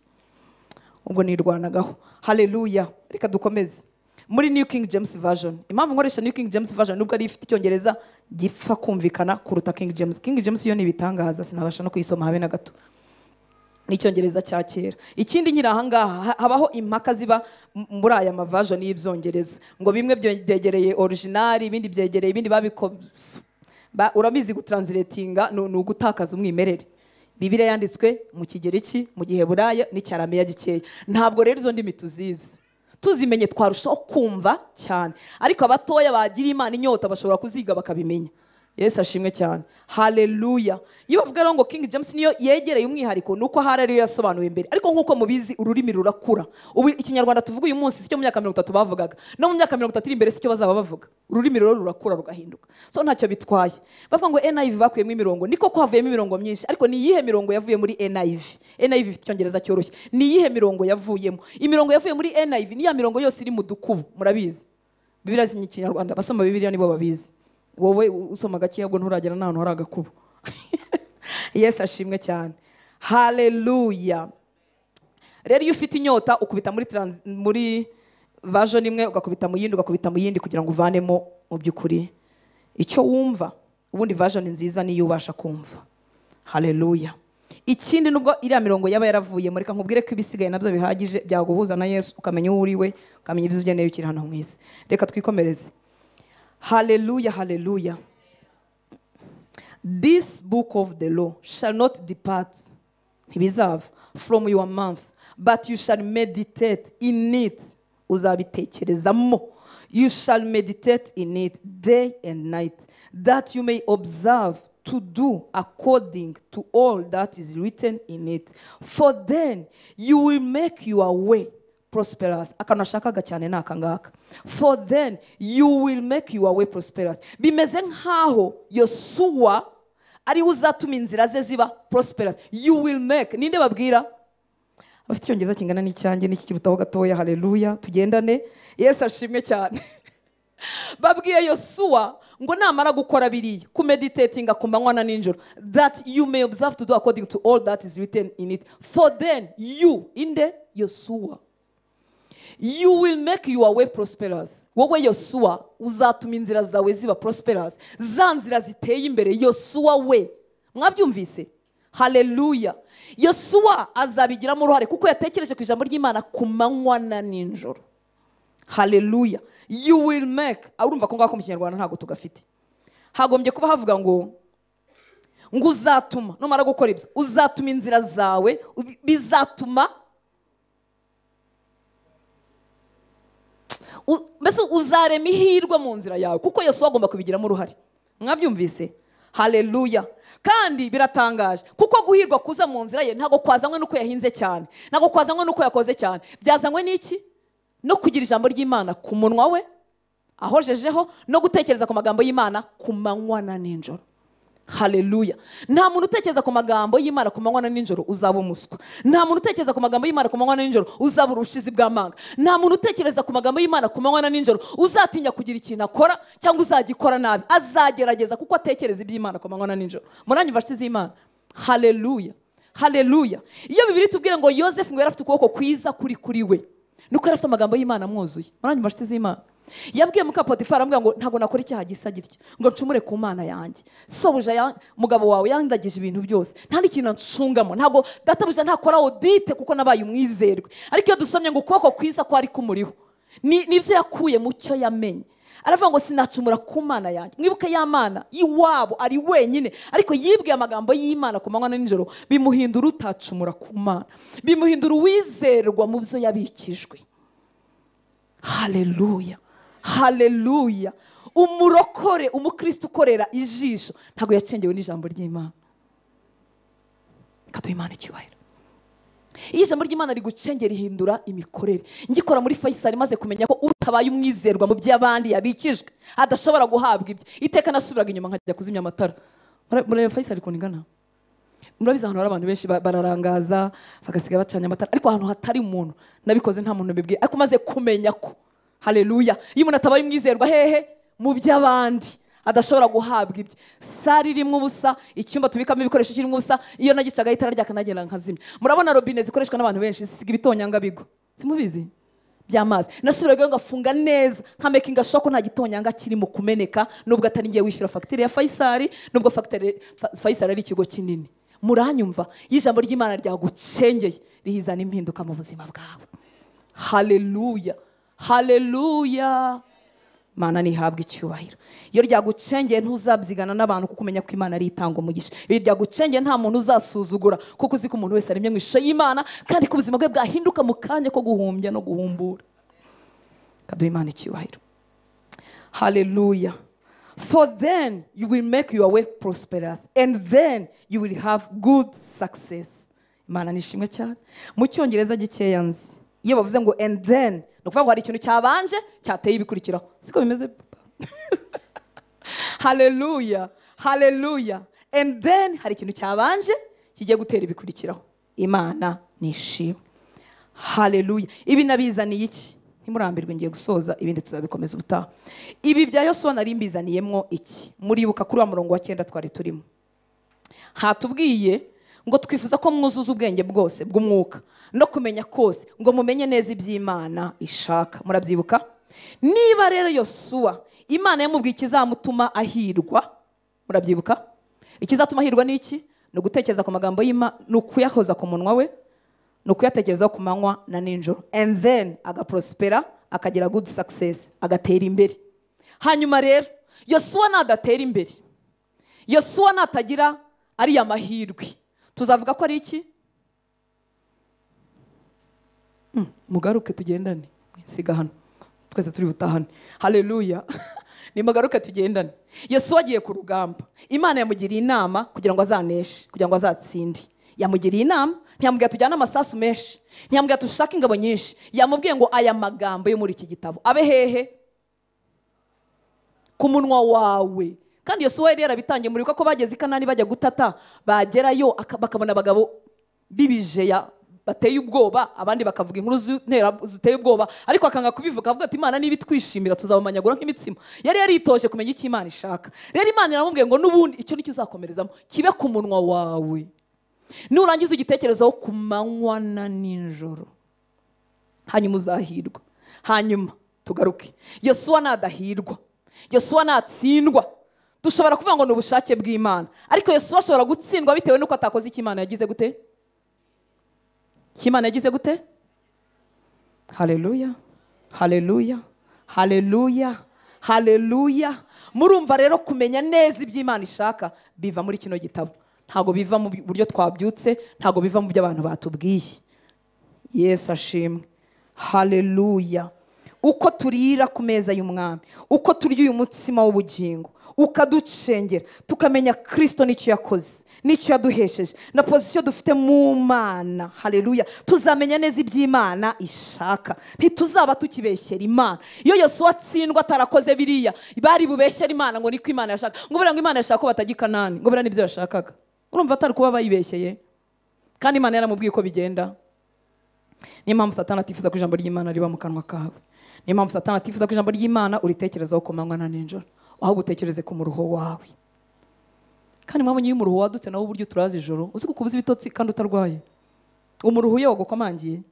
Ubwo nirwanagaho. Haleluya, reka dukomeze muri New King James Version. Impamvu nkoresha New King James Version nubwo ari ifite Icyongereza gipfa kumvikana kuruta King James. King James yo ni ibitangaza, sinabasha no kuyisoma habe na gato, ni Icyongereza cya kera. Ikindi nyira ahangaha habaho impaka ziba muri aya version y'Ibyongereza, ngo bimwe byegereye original, ibindi byegereye ibindi uramizi gutranslatinga no gutakaza umwimerere. Bibiliya yanditswe mu Kigereki, mu Giheburayo n'Icyarameya gikeya. Ntabwo rero izo ndimi tuzimenye twarushaho kumva cyane, ariko abatoya bagira Imana inyota bashobora kuziga bakabimenya. Yesu ashimwe cyane. Haleluya. Iyo bavuga ngo King James niyo yegereye umwihariko, nuko hari ariyo yasobanuye mbere, ariko nkuko mubizi ururimi rurakura. Ubu Ikinyarwanda tuvuga uyu munsi cyo mu myaka 30 bavugaga, no mu myaka 30 iri imbere cyo bazaba bavuga. Ururimi rero rurakura rugahinduka, so ntacyo bitwaye. Bavuga ngo NIV bakuyemo imirongo, niko kwavuyemo imirongo myinshi, ariko ni yihe mirongo yavuye muri NIV? NIV ifite Icyongereza cyoroshye. Ni yihe mirongo yavuyemo? Imirongo yavuye muri NIV ni ya mirongo yose iri mu dukubo, murabizi. Bibiliya z'Ikinyarwanda basoma Bibiliya nibo babizi. Wowe usoma gake yabwo nturagera naho hari agakubo. Yesu ashimwe cyane. Haleluya. Rero iyo ufite inyota ukubita muri version imwe, ugakubita mu yindi kugira ngo uvanemo mu by'ukuri icyo wumva. Ubundi version nziza niyo ubasha kumva. Haleluya. Ikindi nubwo iriya mirongo yaba yaravuye muri, reka nkubwire ko ibisigaye nabyo bihagije byaguhuza na Yesu, ukamenya uwo uriwe, ukamenya ibyo ugeneye ukiri hano mu isi. Reka twikomereze. Hallelujah, hallelujah. This book of the law shall not depart from your mouth, but you shall meditate in it. Uzabitekerezamo. You shall meditate in it day and night, that you may observe to do according to all that is written in it. For then you will make your way prosperous. Akanashakaga cyane nakangaka. For then you will make your way prosperous. Bimeze nkaho Yosuwa ari uzatuma inzira ze ziba prosperous. You will make. Ninde babwira? Afite Icyongereza kingana n'icyanjye n'iki kibutaho gatoya. Haleluya, tugendane. Yesu ashimwe cyane. Babwiye Yosuwa ngo namara gukora biriya, kumeditatinga ku manywa na nijoro, that you may observe to do according to all that is written in it. For then you, inde Yosuwa, you will make your way prosperous. Wowe Yosuwa uzatuma inzira zawe ziba prosperous. Za nzira ziteye imbere Yosuwa we. Mwabyumvise? Haleluya. Yosuwa azabigiramo uruhare kuko yatekereje ku ijambo ry'Imana ku manywa na nijoro. Haleluya. You will make. Urumva ko ngako mu Kinyarwanda ntago tugafite. Hagombye kuba havuga ngo ngo uzatuma numara gukora ibyo uzatuma inzira zawe bizatuma mbese uzarema ihirwe mu nzira yawe kuko Yesu agomba kubigiramo uruhare. Mwabyumvise? Haleluya. Kandi biratangaje kuko guhirwa kuza mu nzira ye ntago kwazanywe nuko yahinze cyane, ntago kwazanywe nuko yakoze cyane, byazanywe n'iki? No kugira ijambo ry'Imana ku munwa we ahojejeho, no gutekereza ku magambo y'Imana ku manywa na nijoro. Haleluya. Nta muntu utekereza ku magambo y'Imana ku manywa na nijoro uzaba umuswa. Nta muntu utekereza ku magambo y'Imana ku manywa na nijoro uzaba urushizi bw'amanga. Nta muntu utekereza ku magambo y'Imana ku manywa na nijoro uzatinya kugira ikintu akora cyangwa uzagikora nabi. Azagerageza kuko atekereza iby'Imana ku manywa na nijoro. Muranyumva nshuti z'Imana? Haleluya. Haleluya. Iyo Bibiliya itubwira ngo Yosefu ngo yari afite ukuboko kwiza kuri we, nuko yari afite amagambo y'Imana amwuzuye. Muranyumva nshuti z'Imana? Yabwiye muka Potifari amubwira ngo ntago nakora icyaha gisa gityo, ngo ncumure ku Mana yanjye. Sobuja mugabo wawe yandagije ibintu byose, nta n'ikintu ncungamo, ntago databuja ntakora audite kuko nabaye umwizerwe. Ariko iyo dusomye ngo ukuboko kwiza ko ari kumuriho, nivyo yakuye mu cyo yamenye. Aravuga ngo sinacumura ku Mana yanjye. Mwibuke ya Mana iwabo ari wenyine, ariko yibwiye amagambo y'Imana ku manywa na nijoro, bimuhindura utacumura ku Mana, bimuhindura uwizerwa mu byo yabikijwe. Haleluya. Haleluya. Umurokore, umukristo ukorera ijisho ntago yacengewe n'ijambo ry'Imana. Kaduha Imana icyubahiro. Iyo ijambo ry'Imana rigucengera rihindura imikorere. Ngikora muri Faisal maze kumenya ko utabaye umwizerwa mu by'abandi yabikijwe adashobora guhabwa ibyo, iteka nasubiraga inyuma nkajya kuzimya amatara. Muri Faisal kuningana, murabiza ahantu hari abantu benshi bararangaza bagasiga bacanya amatara, ariko ahantu hatari umuntu nabikoze nta muntu bibwiye, ariko maze kumenya ko haleluya iyo umuntu atabaye umwizerwa hehe mu by'abandi adashobora guhabwa ibyo. Sari rimwe ubusa, icyumba tubikamo ibikoresho kirimo ubusa, iyo nagicaga itara ryaka nagenda nkazimya. Murabona robine zikoreshwa n'abantu benshi zisiga ibitonyanga bigo, simubizi by'amazi. Nasubiraga ngafunga neza nkamekinga shoko nta gitonyanga kirimo kumeneka, nubwo atari ngiye wishyura facture ya Faisal, nubwo facture Faisal ari ikigo kinini. Muranyumva? Y'ijambo ry'Imana ryagucengeye rihizana impinduka mu buzima bwawe. Haleluya. Haleluya. Mana nihabwa icyubahiro. Iyo ryagucengeye ntuzabyigana n'abantu kuko umenya ko Imana ari itanga umugisha. Iyo ryagucengeye nta muntu uzasuzugura kuko uzi ko umuntu wese aremye mu ishusho y'Imana kandi ko ubuzima bwe bwahinduka mu kanya ko guhumbya no guhumbura. Kaduha Imana icyubahiro. Haleluya. For then you will make your way prosperous and then you will have good success. Imana nishimwe cyane. Mu Cyongereza gikeya nzi iyo bavuze ngo and then nukuvuga ngo hari ikintu cyabanje cyateye ibikurikiraho, siko bimeze? Haleluya. Haleluya. And then hari ikintu cyabanje kigiye gutera ibikurikiraho. Imana nishimwe. Haleluya. Ibi nabizaniye iki? Ntimurambirwe ngiye gusoza, ibindi tuzabikomeza ubutaha. Ibi bya Yosuwa nari mbizaniyemo iki? Muribuka kuri wa murongo wa 9 twari turimo, hatubwiye ngo twifuza ko mwuzuza ubwenge bwose bw'umwuka no kumenya kose ngo mumenye neza iby'Imana ishaka. Murabyibuka? Niba rero Yosuwa Imana yamubwiye ikizamutuma ahirwa, murabyibuka? Ikizatuma ahirwa ni iki? No gutekereza ku magambo y'Imana, no kuyahoza ku munwa we, no kuyatekereza ku manywa na nijoro, and then agaprospera, akagira good success, agatera imbere. Hanyuma rero Yosuwa nadatera imbere, Yosuwa natagira ari amahirwe, tuzavuga ko ari iki? Mugaruke tugendane, mwisiga hano twese turi butahane. Haleluya. Ni mugaruke tugendane. Yesu agiye ku rugamba, Imana yamugiriye inama kugira ngo azaneshe, kugira ngo azatsinde. Yamugiriye inama, ntiyamubwiye tujyana amasasu menshi, ntiyamubwiye tushaka ingabo nyinshi, yamubwiye ngo aya magambo yo muri iki gitabo abe hehe? Ku munwa wawe. Kandi Yosuwa yari yarabitangiye, muri ko bageze i Kanani bajya gutata, bagerayo bakabona abagabo bibijeya bateye ubwoba, abandi bakavuga inkuru ziteye ubwoba, ariko akanga kubivuga, avuga ati Imana niba twishimira tuzabamanyagura nk'imitsima. Yari yaritoje kumenya icyo Imana ishaka. Rero Imana iramubwiye ngo nubundi icyo nicyo uzakomerezamo, kibe ku munwa wawe, nurangiza igitekerezo ku manywa na nijoro, hanyuma uzahirwa. Hanyuma tugaruke, Yosuwa nadahirwa, Yosuwa natsindwa, dushobora kuvuga ngo ni ubushake bw'Imana, ariko Yosuwa ashobora gutsindwa bitewe nuko atakoze icyo Imana yagize gute? Imana yagize gute? Haleluya. Haleluya. Haleluya. Haleluya. Murumva rero kumenya neza iby'Imana ishaka biva muri kino gitabo. ntago biva mu buryo twabyutse, ntago biva mu byo abantu batubwiye. Yesu ashimwe. Haleluya. Uko turira ku meza y'umwami, uko turya uyu mutsima w'ubugingo, ukaducengera tukamenya Kristo n'icyo yakoze, n'icyo yaduhesheje, na pozisiyo dufite mu Mana. Haleluya. Tuzamenya neza iby'Imana ishaka, ntituzaba tukibeshyera Imana. Iyo Yosuwa atsindwa atarakoze biriya, bari bubeshyera Imana ngo niko Imana yashaka, ngo buriya ngo Imana yashaka ko batajya i Kanani, ngo buriya nibyo yashakaga. Urumva atari kuba bayibeshyeye, kandi Imana yaramubwiye ko bigenda. Niyo mpamvu Satani atifuza ko ijambo ry'Imana riba mu kanwa kawe. Niyo mpamvu Satani atifuza ko ijambo ry'Imana uritekerezaho ku manywa na nijoro, aho gutekereze ku muruho wawe. Kandi mwabonye iyo umuruho wadutse nawo uburyo turaza ijoro, uzi ko kubuza ibitotsi kandi utarwaye. Umuruho iyo wagukomangiye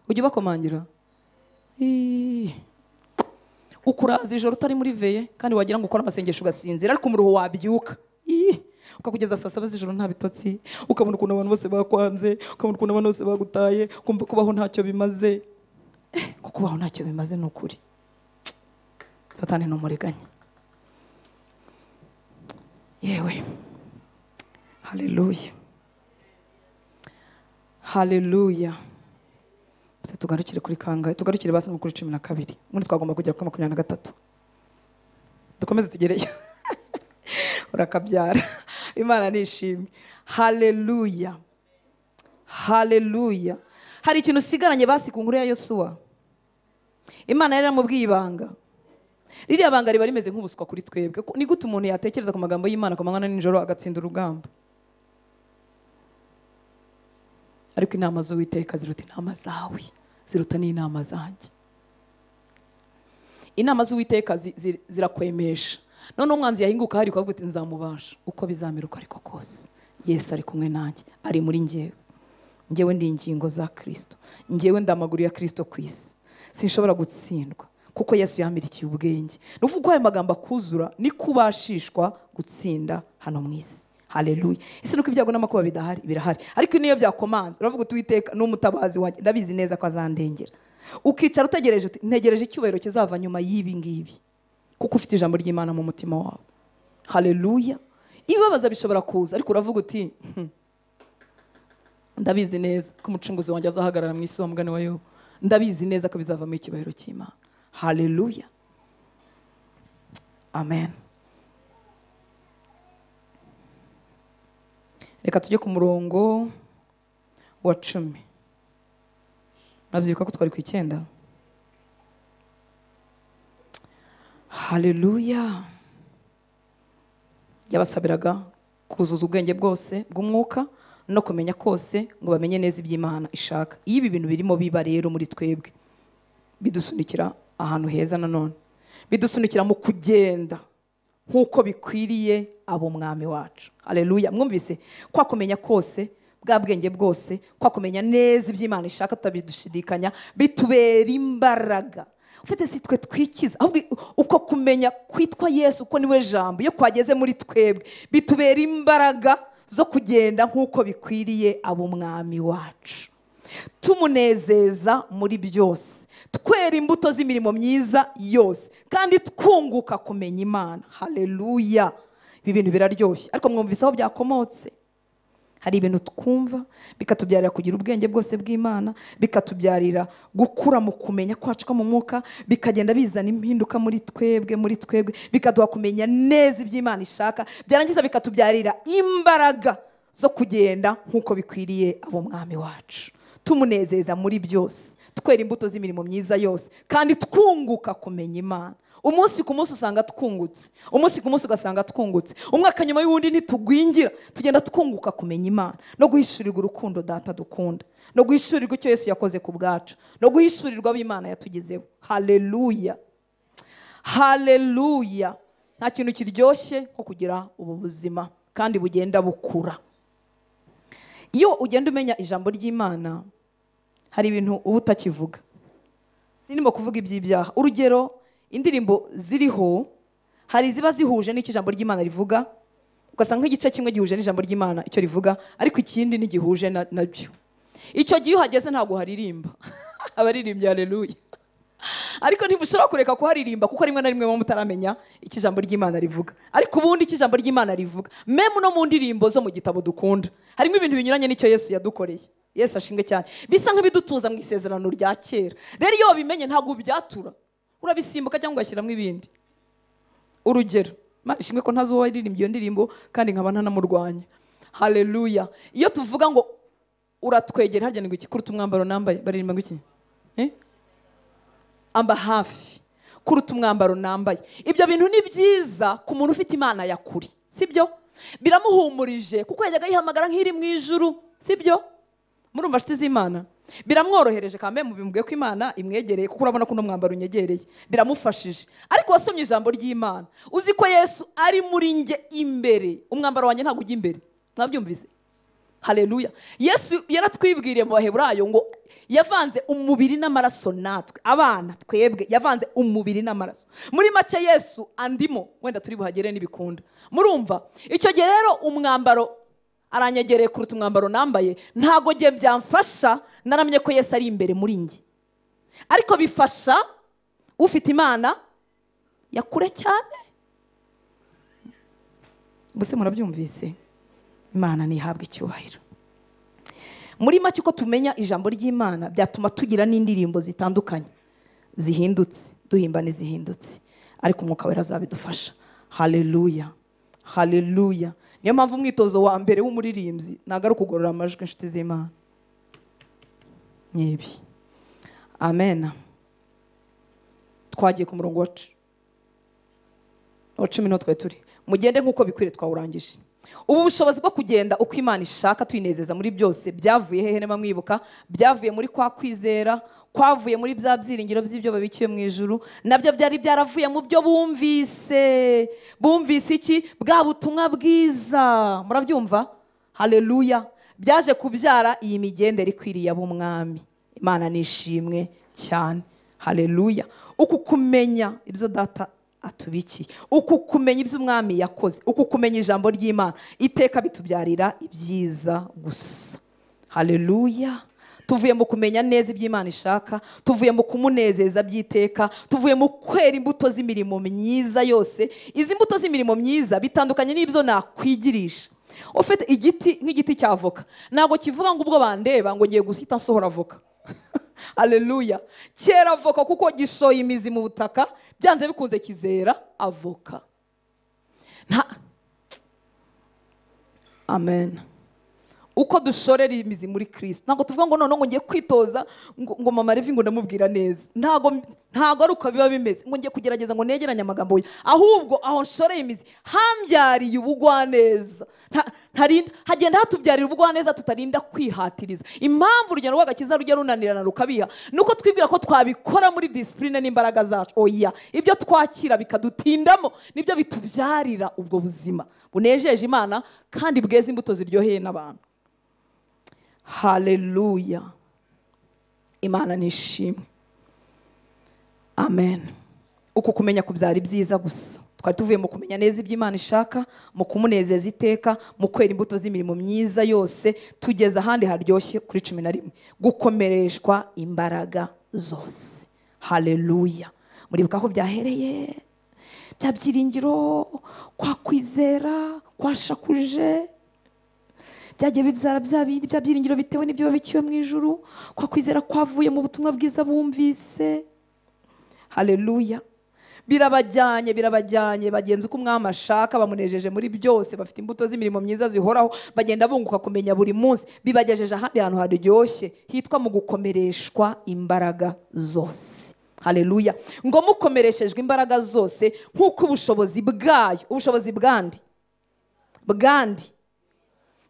ujya ubakomangira, ukuraza ijoro utari muri veye, kandi wagira ngo ukora amasengesho ugasinzira, ariko umuruho wabyuka ukakugeza saa 7 z'ijoro nta bitotsi, ukabona ukuntu abantu bose bakwanze, ukabona ukuntu abantu bose bagutaye, kumva kubaho ntacyo bimaze. Kubaho ntacyo bimaze ni ukuri. Satani ni umuriganya. Yewe. Haleluya. Haleluya. Se tugarukire kuri kangahe? Tugarukire basi mu kuri 12. Muri twagomba kujya kuri 23. Dukomeze tugereyo. Urakabyara. Imana nishimye. Haleluya. Haleluya. Hari ikintu sigaranye basi ku nkuru ya Yosuwa. Imana yari yaramubwiye ibanga. Ririya banga riba rimeze nk'ubuswa kuri twebwe. Ni gute umuntu yatekereza ku magambo y'Imana ku manywa na nijoro agatsinda urugamba? Ariko inama z'Uwiteka ziruta inama zawe, ziruta n'inama zanjye. Inama z'Uwiteka zirakwemesha. None umwanzi yahinguka hari ukavuga uti nzamubasha uko bizameruka ariko kose. Yesu ari kumwe nanjye, ari muri njyewe. Njyewe ndi ingingo za Kristo, njyewe ndamaguru ya Kristo ku isi. Sinshobora gutsindwa kuko Yesu yamirikiye ubwenge. Nuvuga aya magambo akuzura ni kubashishwa gutsinda hano mu isi. Haleluya. Ese nuko ibyago n'amakuba bidahari, birahari. Ariko niyo byakomanze uravuga uti Uwiteka n'umutabazi wanjye, ndabizi neza ko azandengera. Ukicara utegereje uti ntegereje icyubahiro kizava nyuma y'ibi ngibi, kuko ufite ijambo ry'Imana mu mutima wawe. Haleluya. Ibibabaza bishobora kuza, ariko uravuga uti ndabizi neza ko umucunguzi wanjye azahagarara mu isi wa mugani wa Yobu. Ndabizi neza ko bizavamo icyubahiro cy'Imana. Haleluya. Amen. Reka tujye ku murongo wa 10. Nabyibuka ko twari ku 9. Haleluya. Yabasabiraga kuzuza ubwenge bwose bw'umwuka no kumenya kose ngo bamenye neza iby'Imana ishaka. Iyo ibi bintu birimo biba rero muri twebwe, bidusunikira ahantu heza nanone. Bidusunikira mu kugenda nk'uko bikwiriye abo mwami wacu. Haleluya. Mwumvise kwa kumenya kose bwa bwenge bwose, kwa kumenya neza iby'Imana ishaka tutabidushidikanya, bitubera imbaraga. Ufite si twe twikiza, ahubwo uko kumenya kwitwa Yesu uko niwe jambo iyo kwageze muri twebwe bitubera imbaraga zo kugenda nk'uko bikwiriye abo mwami wacu, tumunezeza muri byose, twera imbuto z'imirimo myiza yose, kandi twunguka kumenya Imana. Haleluya. Ibi bintu biraryoshye, ariko mwumvise aho byakomotse. Hari ibintu twumva bikatubyarira kugira ubwenge bwose bw'Imana, bikatubyarira gukura mu kumenya kwacu ko mu mwuka, bikagenda bizana impinduka muri twebwe, bikaduha kumenya neza iby'Imana ishaka, byarangiza bikatubyarira imbaraga zo kugenda nk'uko bikwiriye abo mwami wacu, tumunezeza muri byose, twera imbuto z'imirimo myiza yose, kandi twunguka kumenya Imana. Umunsi ku munsi usanga twungutse, umunsi ku munsi ugasanga twungutse, umwaka nyuma y'uwundi ntitugwingira, tugenda twunguka kumenya Imana no guhishurirwa urukundo Data dukunda, no guhishurirwa icyo Yesu yakoze ku bwacu, no guhishurirwa abo Imana yatugezeho. Haleluya. Haleluya. Nta kintu kiryoshye nko kugira ubu buzima kandi bugenda bukura. Iyo ugenda umenya ijambo ry'Imana, hari ibintu uba utakivuga. Sinimo kuvuga iby'ibyaha. Urugero, indirimbo ziriho hari ziba zihuje n'icyo ijambo ry'Imana rivuga, ugasanga nk'igice kimwe gihuje n'ijambo ry'Imana icyo rivuga, ariko ikindi ntigihuje nabyo. Icyo gihe uhageze ntabwo haririmba. Abaririmbye haleluya. ariko ntimushobora kureka kuharirimba kuko rimwe na rimwe muba mutaramenya icyo ijambo ry'Imana rivuga. Ariko ubundi icyo ijambo ry'Imana rivuga meme no mu ndirimbo zo mu gitabo dukunda harimo ibintu binyuranye n'icyo Yesu yadukoreye. Yesu ashimwe cyane, bisa nk'ibidutuza mu isezerano rya kera. Rero iyo bimenye ntabwo byatura, urabisimbuka cyangwa ugashyiramo ibindi. Urugero, Imana ishimwe ko ntazi uwo waririmbye iyo ndirimbo kandi nkaba ntanamurwanya. Haleluya. Iyo tuvuga ngo uratwegera harya ngo iki kuruta umwambaro nambaye, baririmba ngo iki? Amba hafi kuruta umwambaro nambaye. Ibyo bintu ni byiza ku muntu ufite Imana yakuri, sibyo? Biramuhumurije kuko yajyaga yihamagara nk'iri mu ijuru, sibyo? Murumva nshuti z'Imana, biramworohereje kandi mubimbwiye ko Imana imwegereye kuko urabona ko no mwambaro unyegereye, biramufashije. Ariko wasomye ijambo ry'Imana uzi ko Yesu ari muri nge imbere, umwambaro wanjye ntabwo ujya imbere. Mwabyumvise? Haleluya. Yesu yaratwibwiriye mu Baheburayo ngo yavanze umubiri n'amaraso natwe abana twebwe, yavanze umubiri n'amaraso. Muri make Yesu andimo, wenda turi buhagere n'ibikunda. Murumva icyo gihe rero umwambaro aranyegereye kuruta umwambaro nambaye, ntago nge byamfasha. Naramye ko Yesu ari imbere muri nge, ariko bifasha ufite Imana yakure cyane. Bose murabyumvise? Imana nihabwe icyubahiro. Muri make uko tumenya ijambo ry'Imana byatuma tugira n'indirimbo zitandukanye zihindutse, duhimba n'izihindutse, ariko umwuka wera azabidufasha. Haleluya, haleluya. Niyo mpamvu umwitozo wa mbere w'umuririmbyi ntabwo ari ukugorora amajwi, inshuti z'Imana. Nyebi. Amen. Twagiye ku murongo wa 10 no turi. Mugende nk'uko bikwiriye twawurangije. Ubu bushobozi bwo kugenda uko Imana ishaka tuyinezeza muri byose byavuye hehe nema mwibuka? Byavuye muri kwa kwizera, kwavuye muri bya byiringiro by'ibyo babikiye mu ijuru, nabyo byari byaravuye mu byo bumvise. Bumvise iki? Bwa butumwa bwiza. Murabyumva? Haleluya. Byaje kubyara iyi migendere ikwiriye ab'umwami. Imana nishimwe cyane. Haleluya. Uku kumenya ibyo data atubiki, uku kumenya ibyo umwami yakoze, uku kumenya ijambo ry'Imana iteka bitubyarira ibyiza gusa. Haleluya. Tuvuye mu kumenya neza iby'Imana ishaka, tuvuye mu kumunezeza by'iteka, tuvuye mu kwera imbuto z'imirimo myiza yose. Izi mbuto z'imirimo myiza bitandukanye n'ibyo nakwigirisha. Ufite igiti nk'igiti cy'avoka ntabwo kivuga ngo ubwo bandeba ngo ngiye gusita nsohora avoka. Haleluya. Cyera avoka kuko gishoye imizi mu butaka, byanze bikunze kizera avoka. Amen. Uko dushorera imizi muri Kristo, ntabwo tuvuga ngo none ngo ngiye kwitoza ngo mama Levi ngo ndamubwira neza. Ntabwo ari uko biba bimeze ngo ngiye kugerageza ngo negeranye amagambo ye, ahubwo aho nshoreye imizi hambyariye ubugwaneza. Hagenda hatubyarira ubugwaneza tutarinda kwihatiriza. Impamvu urugendo rw'agakiza rujya runanirana rukabiha nuko twibwira ko twabikora muri discipline n'imbaraga zacu. Oya, ibyo twakira bikadutindamo nibyo bitubyarira ubwo buzima bunejeje Imana kandi bweza imbuto ziryoheye n'abantu. Haleluya. Imana nishimwe. Amen. Uku kumenya kubyara ibyiza gusa. Twari tuvuye mu kumenya neza iby'Imana ishaka, mu kumunezeza iteka, mu kwera imbuto z'imirimo myiza yose, tugeze ahandi haryoshye kuri 11. Gukomereshwa imbaraga zose. Haleluya. Muribuka ko byahereye bya byiringiro, kwa kwizera, kwashakuje, byagiye bibyara bya byiringiro bitewe n'ibyo babikiwe mu ijuru, kwa kwizera kwavuye mu butumwa bwiza bumvise. Haleluya. Birabajyanye bagenza uko umwami ashaka, bamunejeje muri byose, bafite imbuto z'imirimo myiza zihoraho, bagenda bunguka kumenya buri munsi, bibagejeje ahandi hantu haryoshye hitwa mu gukomereshwa imbaraga zose. Haleluya. Ngo mukomereshejwe imbaraga zose nk'uko ubushobozi bwayo, ubushobozi bwandi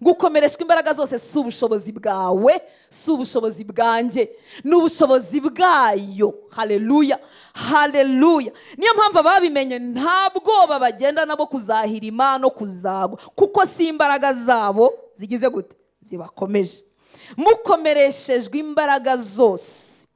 gukomereshwa imbaraga zose si ubushobozi bwawe, si ubushobozi bwanjye, ni ubushobozi bwayo. Haleluya, haleluya. Niyo mpamvu ababimenye nta bwoba bagenda nabo kuzahirima no kuzagwa, kuko si imbaraga zabo zigize gute zibakomeje. Mukomereshejwe imbaraga zose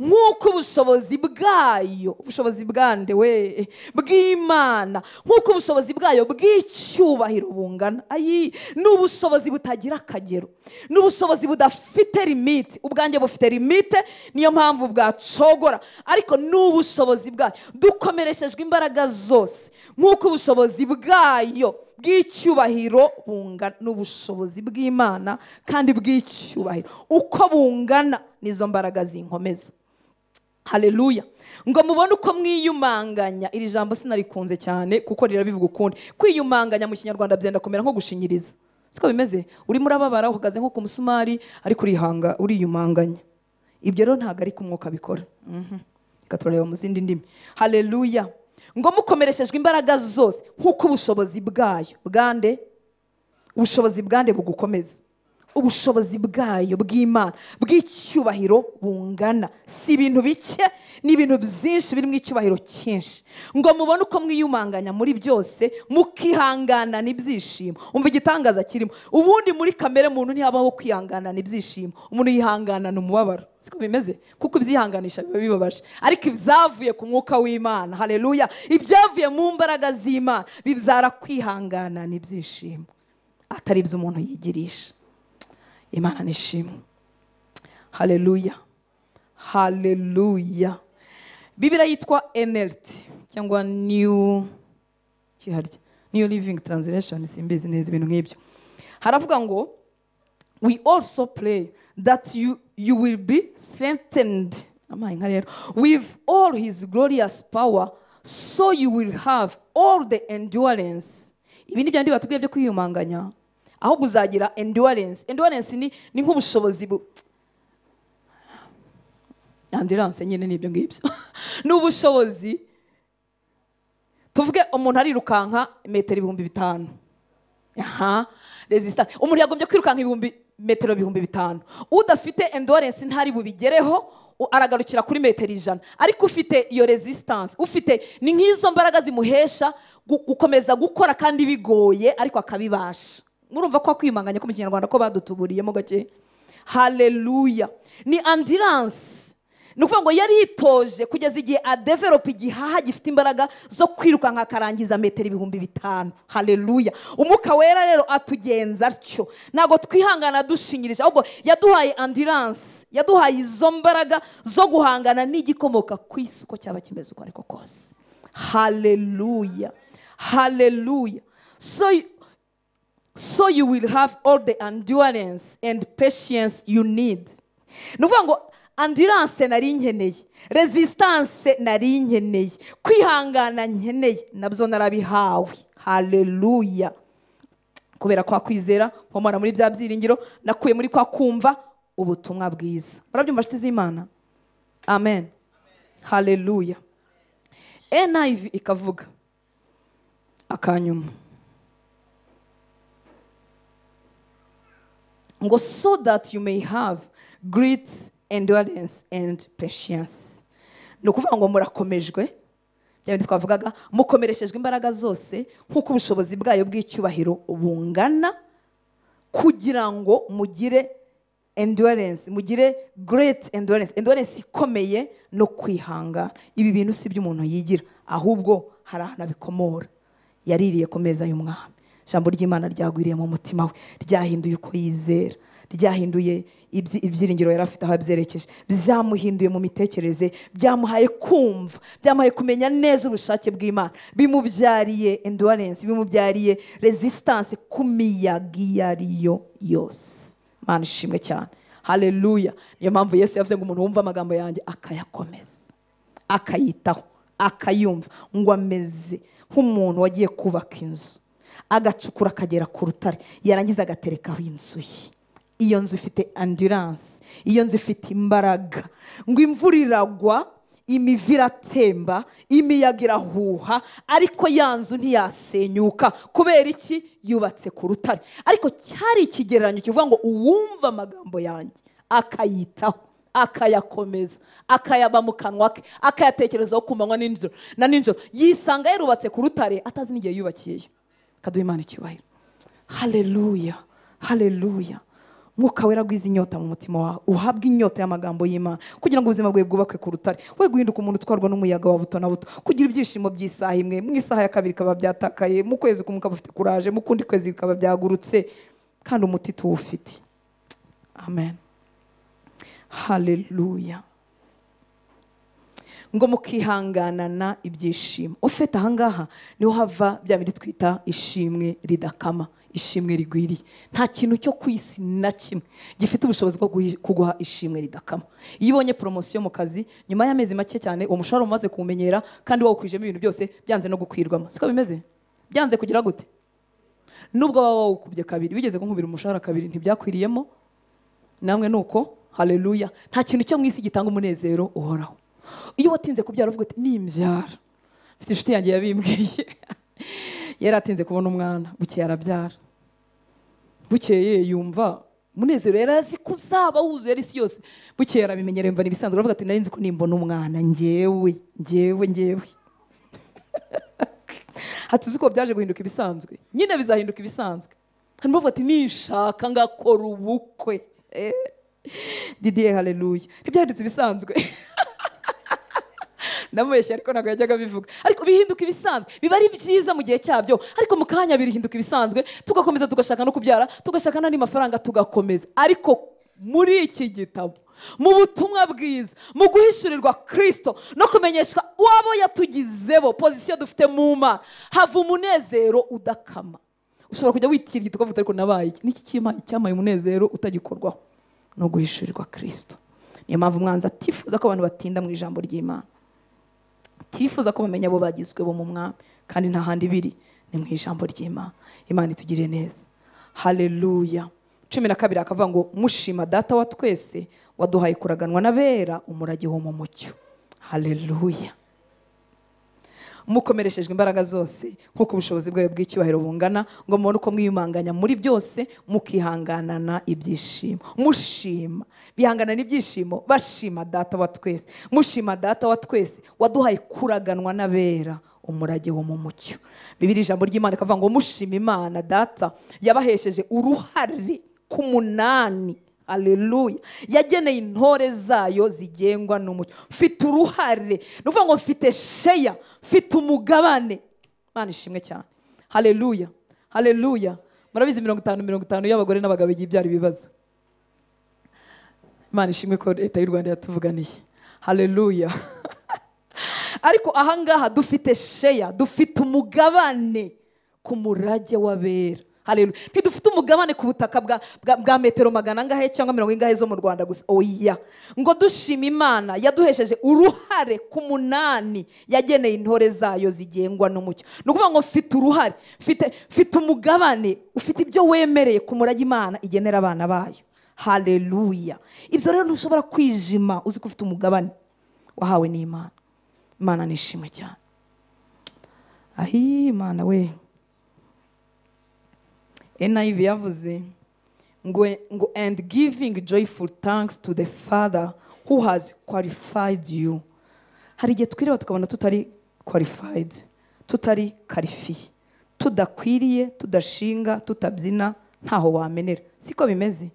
nk'uko ubushobozi bwayo, ubushobozi bwande we bw'Imana, nk'uko ubushobozi bwayo bw'icyubahiro bungana. Ayi, ni ubushobozi butagira akagero, ni ubushobozi budafite limite. Ubwanjye bufite limite, niyo mpamvu bwacogora, ariko ni ubushobozi bwayo. Dukomereshejwe imbaraga zose nk'uko ubushobozi bwayo bw'icyubahiro bungana. Ni ubushobozi bw'Imana kandi bw'icyubahiro, uko bungana nizo mbaraga zinkomeza. Haleluya. Ngo mubone uko mwiyumanganya. Iri jambo sinarikunze cyane kuko rirabivuga ukundi. Kwiyumanganya mu Kinyarwanda byenda kumera nko gushinyiriza, siko bimeze? Urimo urababara uhagaze nko ku musumari ariko urihanga, uriyumanganya. Ibyo rero ntabwo ari ku mwuka bikora. Reka turareba mu zindi ndimi. Haleluya. Ngo mukomereshejwe imbaraga zose nk'uko ubushobozi bwayo bwande, ubushobozi bwande bugukomeza, ubushobozi bwayo bw'Imana bw'icyubahiro bungana. Si ibintu bike, ni ibintu byinshi biri mu icyubahiro cyinshi. Ngo mubone uko mwiyumanganya muri byose, mukihanganana ibyishimo. Umva igitangaza kirimo. Ubundi muri kamere muntu ntihabaho kwihanganana ibyishimo, umuntu yihanganana umubabaro, siko bimeze? Kuko ibyihanganisha biba bibabaje, ariko ibyavuye ku mwuka w'Imana, haleluya, ibyavuye mu mbaraga z'Imana bibyara kwihanganana ibyishimo, atari ibyo umuntu yigirisha. Imana nishimwe. Haleluya, haleluya. Bibiliya yitwa NLT cyangwa New Living Translation, simbizi neza ibintu nk'ibyo. Haravuga ngo we also pray that you will be strengthened with all his glorious power, so you will have all the endurance. Ibi ni byandi batubwiye byo kwiyumanganya, aho buzagira endurance. Endurance ni nk'ubushobozi endurance nyine nibyo ngibyo. N'ubushobozi, tuvuge umuntu arirukanka metero 5,000. Resistance. Umuntu yagombye kwirukanka metero 5,000. Udafite endurance ntari bubigereho, aragarukira kuri metero 100. Ariko ufite iyo resistance, ufite ni nk'izo mbaraga zimuhesha gukomeza gukora kandi bigoye ariko akabibasha. Murumva ko kwimanganya ko mu Kinyarwanda ko badutuburiyemo gake. Haleluya. Ni endurance. Nukuvuga ngo yari yitoje kugeza igihe adevelopa igihaha gifite imbaraga zo kwirukanka akarangiza metero 5,000. Haleluya. Umwuka wera rero atugenza atyo, ntago twihangana dushinyirije, ahubwo yaduhaye endurance, yaduhaye izo mbaraga zo guhangana n'igikomoka ku isi uko cyaba kimeze uko ariko kose. Haleluya, haleluya. So you will have all the endurance and patience you need. Nukuvuga ngo endurance nari nkeneye, resistance nari nkeneye, kwihangana nkeneye, nabyo narabihawe. Haleluya. Kubera kwa kwizera nkomora muri bya byiringiro nakuye muri kwa kumva ubutumwa bwiza. Murabyumva nshuti z'Imana? Amen. Haleluya. NIV ikavuga akanyuma ngo so that you may have great endurance and patience. No kuvuga ngo murakomejwe, byandi twavugaga, mukomereshejwe imbaraga zose nk'uko ubushobozi bwayo bw'icyubahiro bungana, kugira ngo mugire endurance, mugire great endurance, endurance ikomeye no kwihanga. Ibi bintu si by'umuntu yigira, ahubwo hari ahantu abikomora. Yaririye ku meza y'umwami, ijambo ry'Imana ryagwiriye mu mutima we, ryahinduye uko yizera, ryahinduye ibyiringiro yari afite aho abyerekeje, byamuhinduye mu mitekerereze, byamuhaye kumva, byamuhaye kumenya neza ubushake bw'Imana, bimubyariye endurance, bimubyariye resistance ku miyaga iyo ariyo yose. Mana ishimwe cyane. Haleluya. Niyo mpamvu Yesu yavuze ngo umuntu wumva amagambo yanjye akayakomeza, akayitaho, akayumva, ngo ameze nk'umuntu wagiye kubaka inzu, agacukura akagera ku rutare, yarangiza agaterekaho inzu ye. Iyo nzu ifite endurance, iyo nzu ifite imbaraga, ngo imvura iragwa, imivu iratemba, imiyaga irahuha, ariko ya nzu ntiyasenyuka. Kubera iki? Yubatse ku rutare. Ariko cyari ikigereranyo kivuga ngo uwumva amagambo yanjye akayitaho, akayakomeza, akayaba mu kanwa ke, akayatekerezaho ku manywa na nijoro, yisanga yarubatse ku rutare atazi n'igihe yubakiyeyo. Kaduha Imana icyubahiro. Haleluya, haleluya. Mwuka Wera agwiza inyota mu mutima wawe, uhabwe inyota y'amagambo y'Imana kugira ngo ubuzima bwawe bwubakwe ku rutare, we guhinduka umuntu utwarwa n'umuyaga wa buto na buto, kugira ibyishimo by'isaha imwe, mu isaha ya kabiri bikaba byatakaye, mu kwezi kumwe ukaba ufite kuraje, mu kundi kwezi bikaba byagurutse, kandi umuti tuwufite. Amen. Haleluya. Ngo mukihanganana ibyishimo. Ufite ahangaha niho hava bya bindi twita ishimwe ridakama, ishimwe rigwiriye. Nta kintu cyo kwisi na kimwe gifite ubushobozi bwo kuguha ishimwe ridakama. Iyo ubonye promotion mu kazi nyuma y'amezi make cyane, uwo mushahara umaze kumenyera kandi wawukwijemo ibintu byose, byanze no gukwirwamo. Siko bimeze? Byanze kugira gute? Nubwo waba wawukubye kabiri, bigeze kunkubira umushahara kabiri ntibyakwiriyemo, namwe nuko. Haleluya. Nta kintu cyo mwisi gitanga umunezero uhoraho. Iyo watinze kubyara uvuga ati nimbyara, mfite inshuti yanjye yabimbwiye yari atinze kubona umwana, bukeye arabyara, bukeye yumva munezero, yari azi kuzaba wuzuye ari isi yose, bukeye arabimenyera yumva nibisanzwe, aravuga ati nari nzi ko nimbona umwana njyewe hatuzi ko byaje guhinduka ibisanzwe, nyine bizahinduka ibisanzwe. Kandi bavuga ati nishaka ngakora ubukwe. Didier, haleluya. Ntibyahindutse ibisanzwe. Namubeshya ariko ntabwo yajyaga bivuga, ariko bihinduka ibisanzwe, biba ari byiza mu gihe cyabyo, ariko mu kanya birihinduka ibisanzwe, tugakomeza tugashaka no kubyara, tugashaka n'andi mafaranga tugakomeza. Ariko muri iki gitabo, mu butumwa bwiza, mu guhishurirwa Kristo no kumenyeshwa uwabo yatugizebo position dufite mu Mana, hava umunezero udakama. Ushobora kujya witirira tukavuga ariko nabaye iki, niki cyamaye umunezero utagikorwaho, no guhishurirwa Kristo. Niyo mpamvu umwanzi atifuza ko abantu batinda mu ijambo ry'Imana, tifuza ko bamenya abo bagizwe bo mu mwami, kandi nta handi biri, ni mu ijambo ry'Imana. Imana itugirire neza. Haleluya. 12 akavuga ngo mushima data wa twese waduhaye kuraganwa n'abera umurage wo mu mucyo. Haleluya. Mukomereshejwe imbaraga zose nk'uko ubushobozi bwawe bw'icyubahiro bungana, ngo mubone uko mwiyumanganya muri byose, mukihanganana ibyishimo. Mushima, bihanganana ibyishimo, bashima data wa twese. Mushima data wa twese waduhaye kuraganwa n'abera umurage wo mu mucyo. Bibiliya ijambo ry'Imana ikavuga ngo mushima Imana data yabahesheje uruhare ku munani. Haleluya. Yageneye intore zayo zigengwa n'umucyo. Mfite uruhare, nuvuga ngo mfite sheya, mfite umugabane. Imana ishimwe cyane. Haleluya. Haleluya. Murabizi 50-50 y'abagore n'abagabo igiye byari ibibazo. Imana ishimwe ko leta y'u Rwanda yatuvuganiye. Haleluya. Ariko ahangaha dufite sheya, dufite umugabane ku murage w'abera. Haleluya. Ntidufite umugabane ku butaka bwa metero 100 cyangwa 100 zo mu Rwanda gusa. Oya. Ngo dushima Imana yaduhesheje uruhare ku munani yageneye intore zayo zigengwa n'umucyo. Nukuvuga ngo mfite uruhare, mfite umugabane, ufite ibyo wemereye ku murage Imana igenera abana bayo. Haleluya. Ibyo rero ntushobora kwijima uzi ko ufite umugabane wahawe n'Imana. Imana nishimwe cyane. Ahi Imana we. NIV yavuze ngo and giving joyful thanks to the Father who has qualified you. Hari igihe twireba tukabona tutari qualified, tutari qualified, tudakwiriye, tudashinga, tutabyina, ntaho wamenera. Siko bimeze.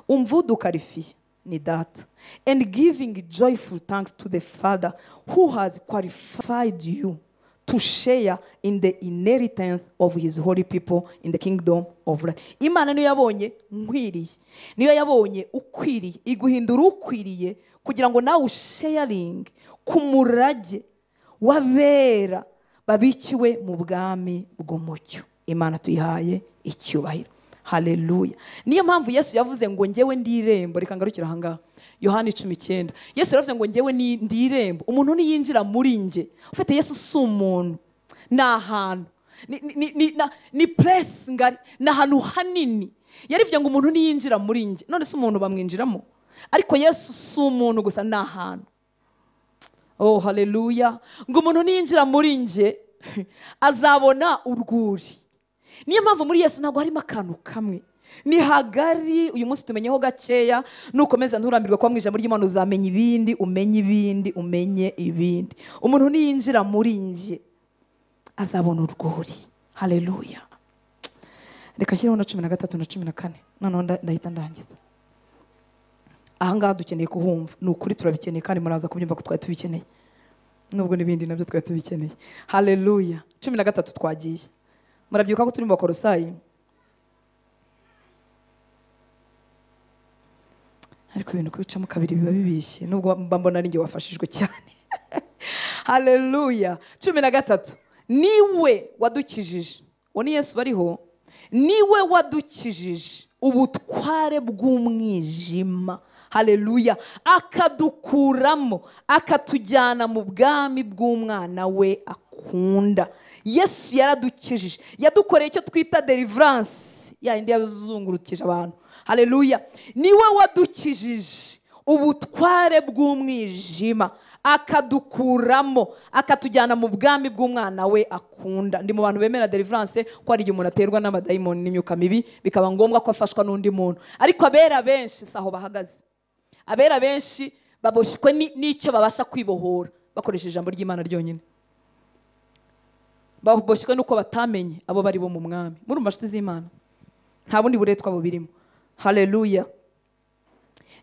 Umvudu qualified ni data. And giving joyful thanks to the Father who has qualified you to share in the inheritance of his holy people in the kingdom of light. Imana niyo yabonye nkwiriye, niyo yabonye ukwiriye, iguhindura ukwiriye kugira ngo nawe sharing ku murage w'abera babikiwe mu bwami bw'umucyo. Imana tuyihaye icyubahiro. Haleluya. Niyo mpamvu Yesu yavuze ngo njyewe ndi irembo. Reka ngarukira ahangaha Yohana 19. Yesu yavuze ngo njyewe ndi irembo, umuntu niyinjira muri nje. Ufite Yesu si umuntu, na ahantu ni place ngari, na ahantu hanini. Yarivuye ngo umuntu niyinjira muri nje. None se umuntu bamwinjiramo? Ariko Yesu si umuntu gusa, na ahantu. Oh haleluya. Ngo umuntu niyinjira muri nje azabona urwuri. Niyo mpamvu muri Yesu ntabwo harimo akantu kamwe, ni hagari. Uyu munsi tumenyeho gakeya, nukomeza nturambirwa kwa mwijambo ry'Imana uzamenya ibindi, umenye ibindi. Umuntu niyinjira muri nje azabona urwuri. Haleluya. Reka shyireho na 13 na 14 noneho ndahita ndangiza. ahangaha dukeneye kuhumva, ni ukuri turabikeneye kandi muraza kubyumva ko twari tubikeneye, nubwo n'ibindi nabyo twari tubikeneye. Haleluya. 13 twagiye, murabyuka ko turi mu Bakolosayi, ariko ibintu kubicamo kabiri biba bibishye, nubwo mba mbona ari njye wafashijwe cyane. Haleluya. 13, niwe wadukijije, uwo ni Yesu bariho, niwe wadukijije ubutware bw'umwijima. Haleluya. Akadukuramo, akatujyana mu bwami bw'umwana we akunda. Yesu yaradukijije, yadukoreye icyo twita deliverance, yindi yazungurukije abantu. Haleluya. Niwe wadukijije ubutware bw'umwijima, akadukuramo, akatujyana mu bwami bw'umwana we akunda. Ndi mu bantu bemera deliverance ko ari igihe umuntu aterwa n'amadayimoni n'imyuka mibi bikaba ngombwa ko afashwa n'undi muntu, ariko abera benshi saho bahagaze. Abera benshi baboshywe n'icyo babasha kwibohora bakoresheje ijambo ry'Imana ryonyine, baboshywe n'uko batamenye abo bari bo mu mwami. Muri inshuti z'Imana, nta bundi buretwa bubirimo. Haleluya.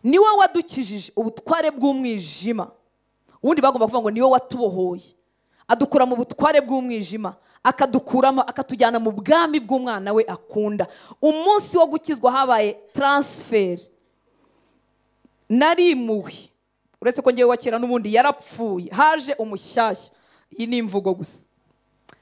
Niwe wadukijije ubutware bw'umwijima, ubundi bagomba kuvuga ngo niwe watubohoye, adukura mu butware bw'umwijima, akadukuramo, akatujyana mu bwami bw'umwana we akunda. Umunsi wo gukizwa habaye transfer, narimuwe, uretse ko ngewe wakera n'ubundi yarapfuye, haje umushyashya. Iyi ni imvugo gusa.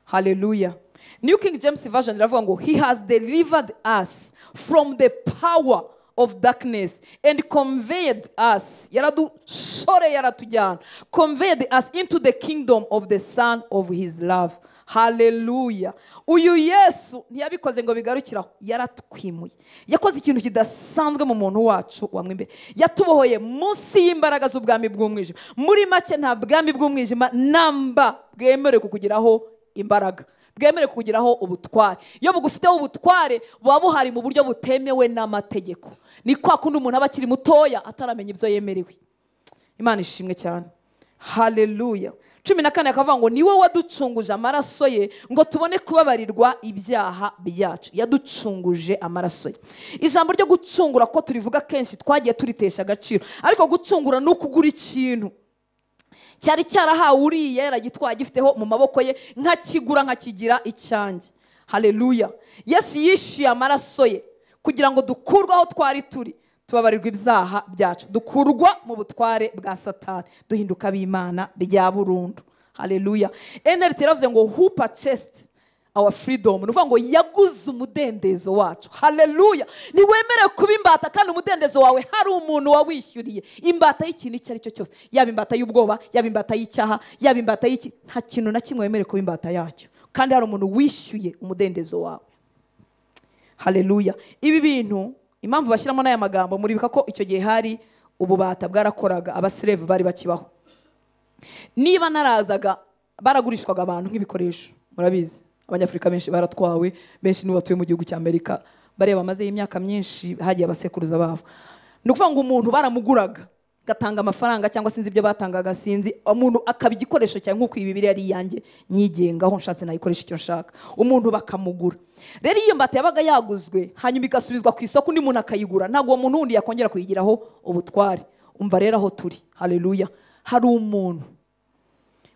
Haleluya. New King James Version iravuga ngo he has delivered us from the power of darkness and conveyed us, yaradushore, yaratujyana, conveyed us into the kingdom of the Son of his love. Haleluya. Uyu Yesu ntiyabikoze ngo bigarukiraho, yaratwimuye, yakoze ikintu kidasanzwe mu muntu wacu wamwe imbere, yatubohoye munsi y'imbaraga z'ubwami bw'umwijima. Muri make nta bwami bw'umwijima namba bwemerewe kukugiraho imbaraga, bwemerewe kukugiraho ubutware. Iyo bugufiteho ubutware buba buhari mu buryo butemewe n'amategeko. Ni kwa kundi umuntu aba akiri mutoya ataramenya ibyo yemerewe. Imana ishimwe cyane. Haleluya. 14 akavuga ngo niwe waducunguje amaraso ye ngo tubone kubabarirwa ibyaha byacu. Yaducunguje amaraso ye. Ijambo ryo gucungura ko turivuga kenshi twagiye turitesha agaciro, ariko gucungura ni ukugura ikintu cyari cyarahawe uriya yaragitwaye gifiteho mu maboko ye, nkakigura nkakigira icyanjye. Haleluya. Yesu yishyuye amaraso ye kugira ngo dukurwaho twari turi, tubabarirwa ibyaha byacu, dukurwa mu butware bwa Satani, duhinduka b'Imana bya burundu. Haleluya. NLT yaravuze ngo who purchased our freedom, nuvuga ngo yaguze umudendezo wacu. Haleluya. Niwemerewe kuba imbata kandi umudendezo wawe hari umuntu wawishyuriye. Imbata y'ikintu icyo ari cyo cyose, yaba imbata y'ubwoba, yaba imbata y'icyaha, yaba imbata y'iki, nta kintu na kimwe wemerewe kuba imbata yacyo, kandi hari umuntu wishyuye umudendezo wawe. Haleluya. Ibi bintu impamvu bashyiramo n'aya magambo, muribuka ko icyo gihe hari ububata bwarakoraga, abaslave bari bakibaho. Niba narazaga baragurishwaga abantu nk'ibikoresho, murabizi Abanyafurika benshi baratwawe, benshi n'ubatuye mu gihugu cy'Amerika bareba maze y'imyaka myinshi hagiye abasekuruza babo. Ni ukuvuga ngo umuntu baramuguraga gatanga amafaranga cyangwa sinzi ibyo batangaga, sinzi, umuntu akaba igikoresho cyane, nk'uko iyi Bibiliya ari iyanjye nyigengaho nshatse nayikoresha icyo nshaka, umuntu bakamugura. Rero iyo mbata yabaga yaguzwe hanyuma igasubizwa ku isoko undi muntu akayigura, ntabwo uwo muntu wundi yakongera kuyigiraho ubutware. Umva rero aho turi. Haleluya. Hari umuntu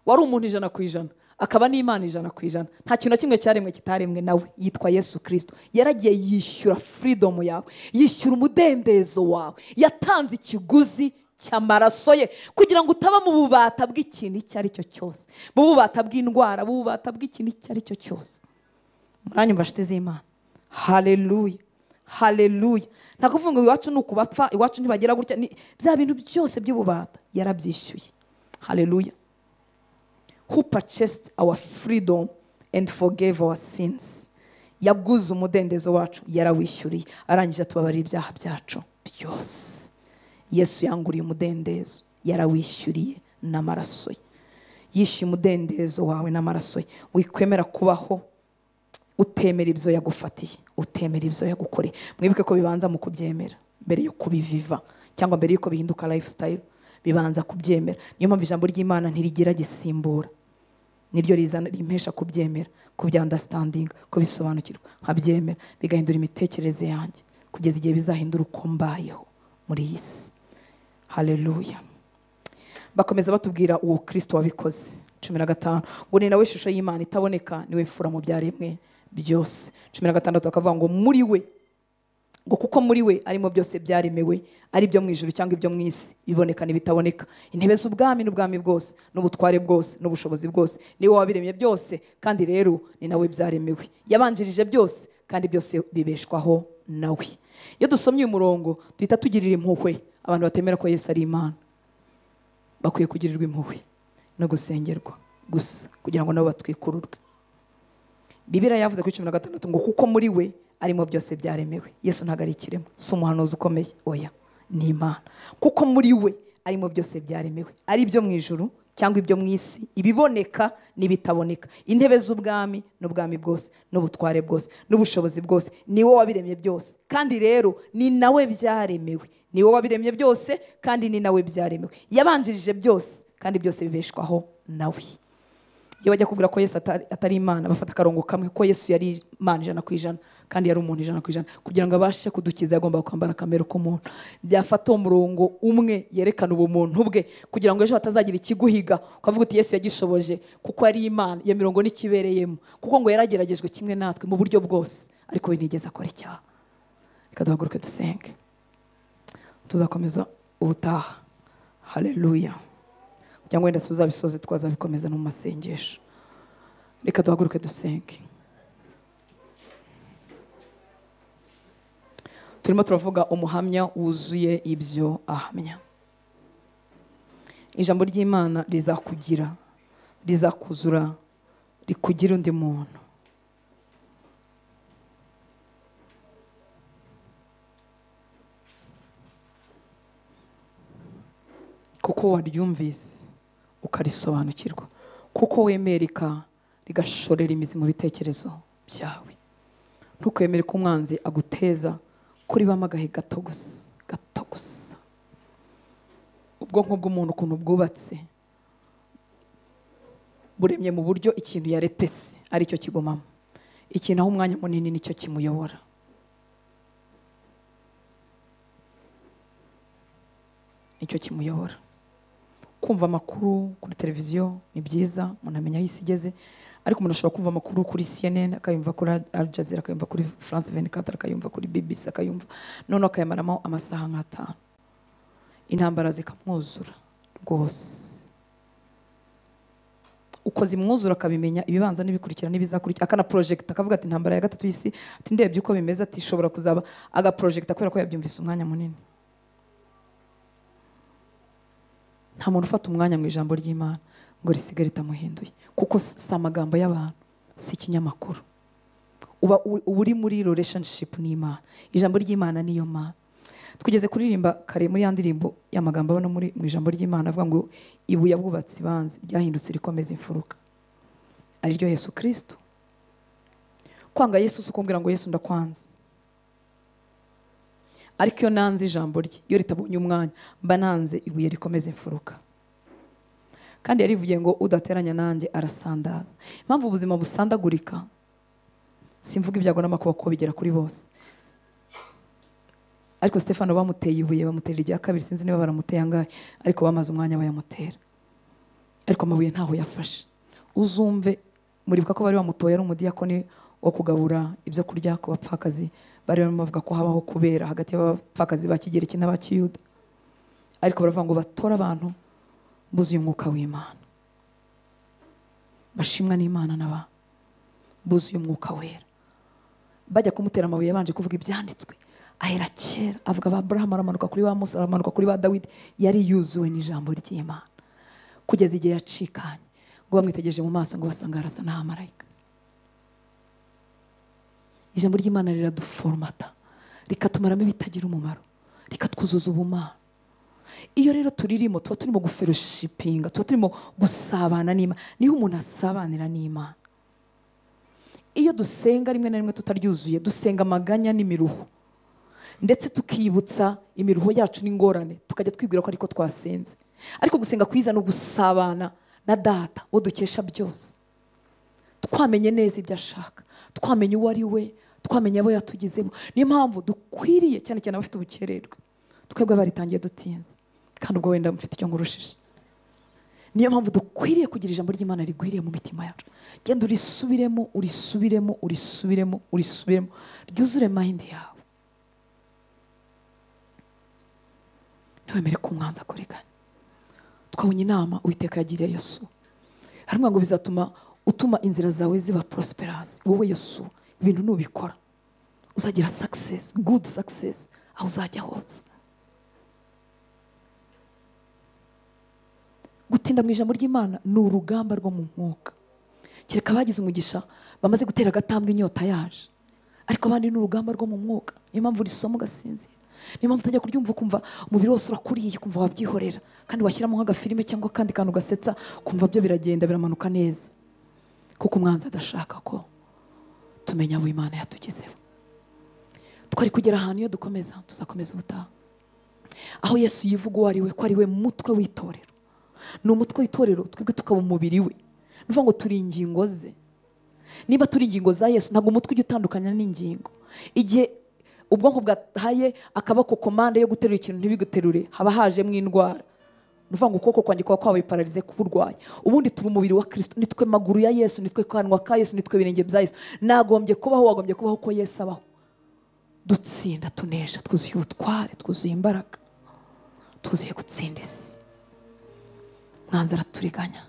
wari umuntu 100%, akaba n'Imana 100%. Nta kintu kimwe cyaremwe kitaremwe nawe, yitwa Yesu Kristo. Yaragiye yishyura freedom yawe, yishyura umudendezo wawe, yatanze ikiguzi cy'amaraso ye kugira ngo utaba mu bubata bw'ikintu icyo ari cyo cyose, mu bubata bw'indwara, mu bubata bw'ikintu icyo ari cyo cyose. Muranyumva nshuti z'Imana? Haleluya. Haleluya. Nta kuvuga ngo iwacu nuko bapfa, iwacu ntibagira gutya, bya bintu byose by'ububata yarabyishyuye. Haleluya. Who purchased our freedom and forgave our sins. Yaguze umudendezo wacu, yarawishyuriye, arangije tubabarira ibyaha byacu byose. Yesu yanguriye umudendezo, yarawishyuriye n'amaraso ye. Yishyuye umudendezo wawe n'amaraso ye. Wikwemera kubaho utemera ibyo yagufatiye, utemera ibyo yagukoreye. Mwibuke ko bibanza mu kubyemera mbere yo kubiviva, cyangwa mbere yuko bihinduka lifestyle, bibanza kubyemera. Niyo mpamvu ijambo ry'Imana ntirigira gisimbura, niryo rizana rimpesha kubyemera, kubyanderstanding, kubisobanukirwa, nkabyemera, bigahindura imitekerereze yanjye kugeza igihe bizahindura uko mbayeho muri iyi si. haleluya. Bakomeza batubwira uwo Kristo wabikoze. 15 ngo ni nawe shusho y'Imana itaboneka, niwe mfura mu byaremwe byose. 16 akavuga ngo muri we, ngo kuko muri we arimo byose byaremewe, ari byo mu ijuru cyangwa ibyo mu isi, biboneka n'ibitaboneka, intebe z'ubwami n'ubwami bwose n'ubutware bwose n'ubushobozi bwose, niwe wabiremye byose kandi rero ni nawe byaremewe, yabanjirije byose kandi byose bibeshwaho nawe. Iyo dusomye uyu murongo duhita tugirira impuhwe abantu batemera ko Yesu ari Imana. Bakwiye kugirirwa impuhwe no gusengerwa gusa kugira ngo nabo batwikururwe. Bibiliya yavuze kuri 16 ngo kuko muri we arimo byose byaremewe. Yesu ntago ari ikiremwa, si umuhanuzi ukomeye, oya, ni Imana. Kuko muri we arimo byose byaremewe, ari byo mu ijuru cyangwa ibyo mu isi, ibiboneka n'ibitaboneka, intebe z'ubwami n'ubwami bwose n'ubutware bwose n'ubushobozi bwose, ni wowe wabiremye byose kandi rero ni nawe byaremewe. Ni wowe wabiremye byose kandi ni nawe byaremewe, yabanjirije byose kandi byose bibeshwaho nawe. Iyo bajya kubwira ko Yesu atari Imana, bafata akarongo kamwe ko Yesu yari Imana 100% kandi yari umuntu 100%. Kugira ngo abashe kudukiza yagomba kwambara kamero k'umuntu. Byafata umurongo umwe yerekana ubumuntu bwe kugira ngo ejo hatazagira ikiguhiga ukavuga uti Yesu yagishoboje kuko ari Imana, iyo mirongo n'ikibereyemo, kuko ngo yarageragejwe kimwe natwe mu buryo bwose ariko we ntigeze akora icyaha. Reka duhaguruke dusenge, tuzakomeza ubutaha. Haleluya. Kugira ngo wenda tuzabisoze twazabikomeza no mu masengesho. Reka duhaguruke dusenge. Turimo turavuga umuhamya wuzuye ibyo ahamya. Ijambo ry'Imana rizakugira, rizakuzura, rikugira undi muntu. Kuko waryumvise ukarisobanukirwa, kuko wemereka rigashorera imizi mu bitekerezo byawe. Ntukwemere ko umwanzi aguteza kuri bamagahe gato gusa. Ubwonko bw'umuntu ukuntu bwubatse buremye mu buryo ikintu yarepese ari cyo kigomamo, ikintu aho umwanya munini nicyo kimuyobora. Nicyo kimuyobora. Kumva amakuru kuri televiziyo ni byiza, umuntu amenya aho isi igeze, ariko umuntu ashobora kumva amakuru kuri CNN, akayumva kuri Al Jazeera, akayumva kuri France 24, akayumva kuri BBC, akayumva none akayamaramo amasaha nk'atanu. Intambara zikamwuzura rwose. Uko zimwuzura akabimenya ibibanza n'ibikurikira n'ibizakurikira, akana project akavuga ati intambara ya gatatu y'isi, ati ndebye uko bimeze, ati ishobora kuzaba aga project kubera ko yabyumvise umwanya munini. Nta muntu ufata umwanya mu ijambo ry'Imana ngo risigare ritamuhinduye, kuko si amagambo y'abantu, si ikinyamakuru. Uba uri muri relationship n'Imana. Ijambo ry'Imana niyo Mana. Twigeze kuririmba kare muri ya ndirimbo y'amagambo no muri mu ijambo ry'Imana avuga ngo ibuye bwubatsi banze ryahindutse rikomeza imfuruka, ari ryo Yesu Kristo. Kwanga Yesu sukumbwira ngo Yesu ndakwanze, ariko iyo nanze ijambo rye, iyo ritabonye umwanya, mba nanze ibuye rikomeza imfuruka. Kandi yarivuye ngo udateranya nanjye arasandaza. Impamvu ubuzima busandagurika, simvuga ibyago n'amakuba ko bigera kuri bose, ariko Stefano bamuteye ibuye, bamutera irya kabiri, sinzi niba baramuteye angahe, ariko bamaze umwanya bayamutera, ariko amabuye ntaho yafashe. Uzumve, muribuka ko bari bamutoye ari umudiyakoni wo kugabura ibyo kurya ku bapfakazi, bari bavuga ko habaho kubera hagati y'abapfakazi ba Kigereki n'abakiyuda, ariko baravuga ngo batora abantu buzuye umwuka w'Imana, bashimwa n'Imana n'aba buzuye umwuka wera. Bajya kumutera amabuye yabanje kuvuga ibyanditswe, ahera kera avuga ba Abraham, aramanuka kuri ba Musa, aramanuka kuri ba Dawidi, yari yuzuwe n'ijambo ry'Imana kugeza igihe yacikanye, ngo bamwitegereje mu maso ngo basanga arasa n'amarayika. Ijambo ry'Imana riraduformata, rikatumaramo ibitagira umumaro, rikatwuzuza ubumana. Iyo rero turirimo, tuba turimo guferushipinga, tuba turimo gusabana n'Imana. Niho umuntu asabanira n'Imana. Iyo dusenga rimwe na rimwe tutaryuzuye, dusenga amaganya n'imiruho, ndetse tukibutsa imiruho yacu n'ingorane, tukajya twibwira ko ariko twasenze. Ariko gusenga kwiza no gusabana na Data wo dukesha byose, twamenye neza ibyo ashaka, twamenye uwo ari we, twamenye abo yatugizeho. Niyo mpamvu dukwiriye cyane cyane abafite ubukererwe, twebwe baritangiye dutinze, kandi ubwo wenda mfite icyo ngurushije. Niyo mpamvu dukwiriye kugira ijambo ry'Imana rigwiriye mu mitima yacu. Genda urisubiremo ryuzure mind yawe. Ntiwemere ko umwanzi akuriganya. Twabonye inama Uwiteka yagiriye Yesu, harimo ngo bizatuma utuma inzira zawe ziba prosperous. Wowe Yesu, ibintu nubikora uzagira success, good success aho uzajya hose. Gutinda mu ijambo ry'Imana ni urugamba rwo mu mwuka. Kereka bagize umugisha bamaze gutera agatambwe inyota yaje, ariko abandi ni urugamba rwo mu mwuka. Niyo mpamvu urisoma ugasinzira, niyo mpamvu utajya kuryumva ukumva umubiri wose urakuriye, kumva wabyihorera, kandi washyiramo nk'agafilime cyangwa akandi kantu gasetsa kumva byo biragenda biramanuka neza, kuko umwanzi adashaka ko tumenya abo Imana yatugezeho. Twari kugera ahantu iyo dukomeza tuzakomeza ubutaha, aho Yesu yivuga uwo ari we, ko ari we mutwe w'itorero. Ni umutwe w'itorero, twebwe tukaba umubiri we. Nuvuga ngo turi ingingo ze. Niba turi ingingo za Yesu, ntabwo umutwe ujya utandukanya n'ingingo. Igihe ubwonko bwataye akaboko komande yo guterura ikintu ntibiguterure, haba hajemo indwara. Nuvuga ngo ukuboko kwanjye kuba kwabaye pararize kuburwaye. Ubundi turi umubiri wa Kristo, nitwe maguru ya Yesu, nitwe kanwa ka Yesu, nitwe birenge bya Yesu. Nagombye kubaho, wagombye kubaho ko Yesu abaho. Dutsinda, tunesha, twuzuye ubutware, twuzuye imbaraga, twuzuye gutsinda isi. Mwanzi araturiganya,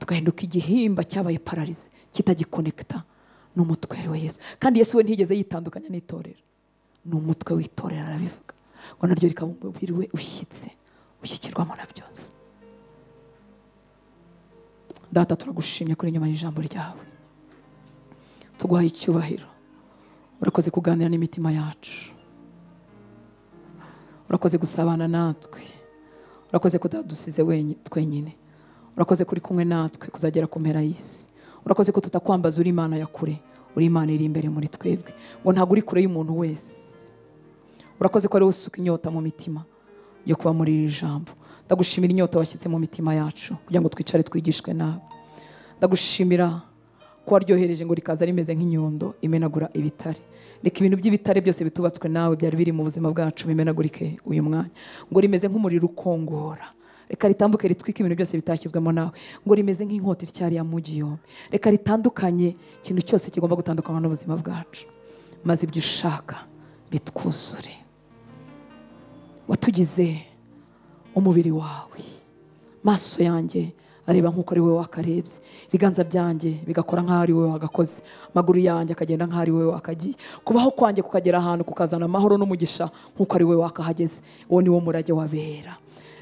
tugahinduka igihimba cyabaye pararize, kitagikonekita n'umutwe wa Yesu. Kandi Yesu we ntigeze yitandukanya n'itorero, ni umutwe w'itorero arabivuga ngo naryo rikaba umubiri we ushyitse, ushyikirwamo na byose. Data, turagushimye kuri nyuma y'ijambo ryawe, tuguhaye icyubahiro. Urakoze kuganira n'imitima yacu, urakoze gusabana natwe, urakoze kudadusize twenyine, urakoze kuri kumwe natwe kuzagera ku mpera y'isi. Urakoze ko tutakwambaza uri Imana ya kure, uri Imana iri imbere muri twebwe, ngo ntabwo uri kure y'umuntu wese. Urakoze ko ari usuka inyota mu mitima yo kuba muri iri jambo. Ndagushimira inyota washyitse mu mitima yacu kugira ngo twicare twigishwe nawe. Ndagushimira ko waryohereje ngo rikaza rimeze nk'inyundo imenagura ibitare. Reka ibintu by'ibitare byose bitubatswe nawe byari biri mu buzima bwacu bimenagurike uyu mwanya, ngo rimeze nk'umuriro ukongora. Reka ritambuke ritwike ibintu byose bitashyizwemo nawe, ngo rimeze nk'inkota ityari ya mugi yombi. Reka ritandukanye ikintu cyose kigomba gutandukana n'ubuzima bwacu, maze ibyo ushaka bitwuzure. Watugize umubiri wawe, maso yanjye areba nk'uko ari wowe wakarebye, ibiganza byanjye bigakora nk'aho ari wowe wagakoze, amaguru yanjye akagenda nk'aho ari wowe wakagiye, kubaho kwanjye kukagera ahantu kukazana amahoro n'umugisha nk'uko ari wowe wakahageze. Uwo ni wo murage wabera.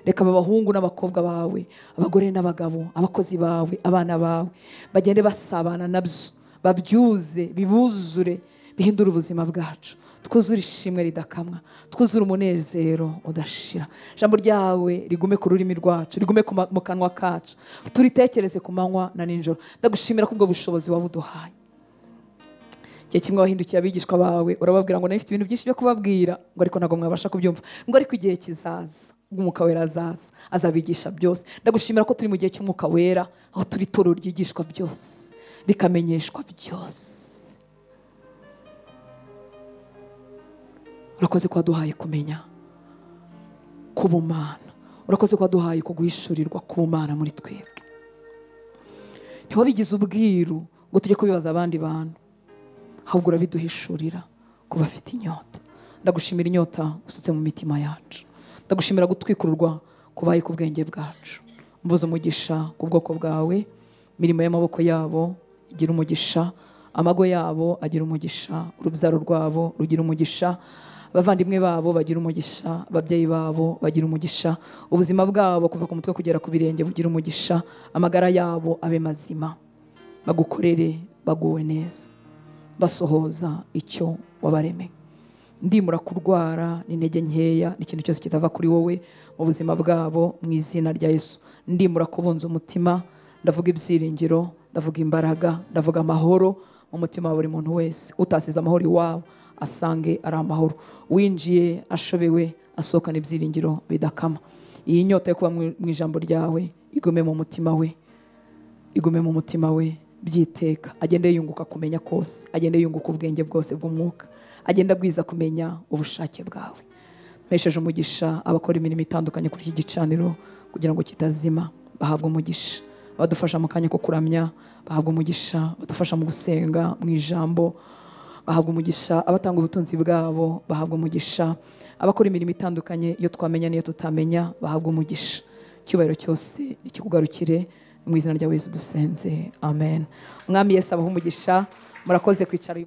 Reka abahungu n'abakobwa bawe, abagore n'abagabo, abakozi bawe, abana bawe bagende basabana nabyo, babyuze, bibuzure, bihindura ubuzima bwacu. Twuzure ishimwe ridakamwa, twuzure umunezero udashira. Ijambo ryawe rigume ku rurimi rwacu, rigume mu kanwa kacu, turitekereze ku manywa na nijoro. Ndagushimira kubwo bushobozi wabuduhaye. Igihe kimwe wahindukiye abigishwa bawe urababwira ngo nafite ibintu byinshi byo kubabwira, ngo ariko ntabwo mwabasha kubyumva, ngo ariko igihe kizaza umwuka wera azaza azabigisha byose. Ndagushimira ko turi mu gihe cy'umwuka wera, aho turi itorero ryigishwa byose, rikamenyeshwa byose. Urakoze ko waduhaye kumenya kuba Imana, urakoze ko waduhaye kuguhishurirwa kuba Imana muri twebwe. Ntiwabigize ubwiru ngo tujye kubibaza abandi bantu, ahubwo urabiduhishurira ko bafite inyota. Ndagushimira inyota usutse mu mitima yacu, ndagushimira gutwikururwa kubaye ku bwenge bwacu. Mvuze umugisha ku bwoko bwawe, imirimo y'amaboko yabo igira umugisha, amago yabo agira umugisha, urubyaro rwabo rugira umugisha, abavandimwe babo bagira umugisha, ababyeyi babo bagira umugisha, ubuzima bwabo kuva ku mutwe kugera ku birenge bugira umugisha, amagara yabo abe mazima, bagukorere baguwe neza, basohoza icyo wabaremeye. Ndimura kurwara n'intege nkeya n'ikintu cyose kitava kuri wowe mu buzima bwabo mu izina rya Yesu. Ndimura kubunza umutima, ndavuga ibyiringiro, ndavuga imbaraga, ndavuga amahoro mu mutima wa buri muntu wese. Utasize amahoro iwabo asange ari amahoro, winjiye ashobewe asohokana ibyiringiro bidakama. Iyi nyota yo kuba mu ijambo ryawe igume mu mutima we, igume mu mutima we byiteka. Agende yunguka kumenya kose, agende yunguka ubwenge bwose bw'umwuka, agenda agwiza kumenya ubushake bwawe. mpesheje umugisha abakora imirimo itandukanye kuri iki gicaniro kugira ngo kitazima, bahabwa umugisha. Abadufasha mu kanya ko kuramya bahabwa umugisha, badufasha mu gusenga mu ijambo bahabwa umugisha, abatanga ubutunzi bwabo bahabwa umugisha, abakora imirimo itandukanye iyo twamenya n'iyo tutamenya bahabwa umugisha. Icyubahiro cyose ikikugarukire mu izina rya Yesu dusenze, amen. Umwami Yesu abaha umugisha. Murakoze kwicara.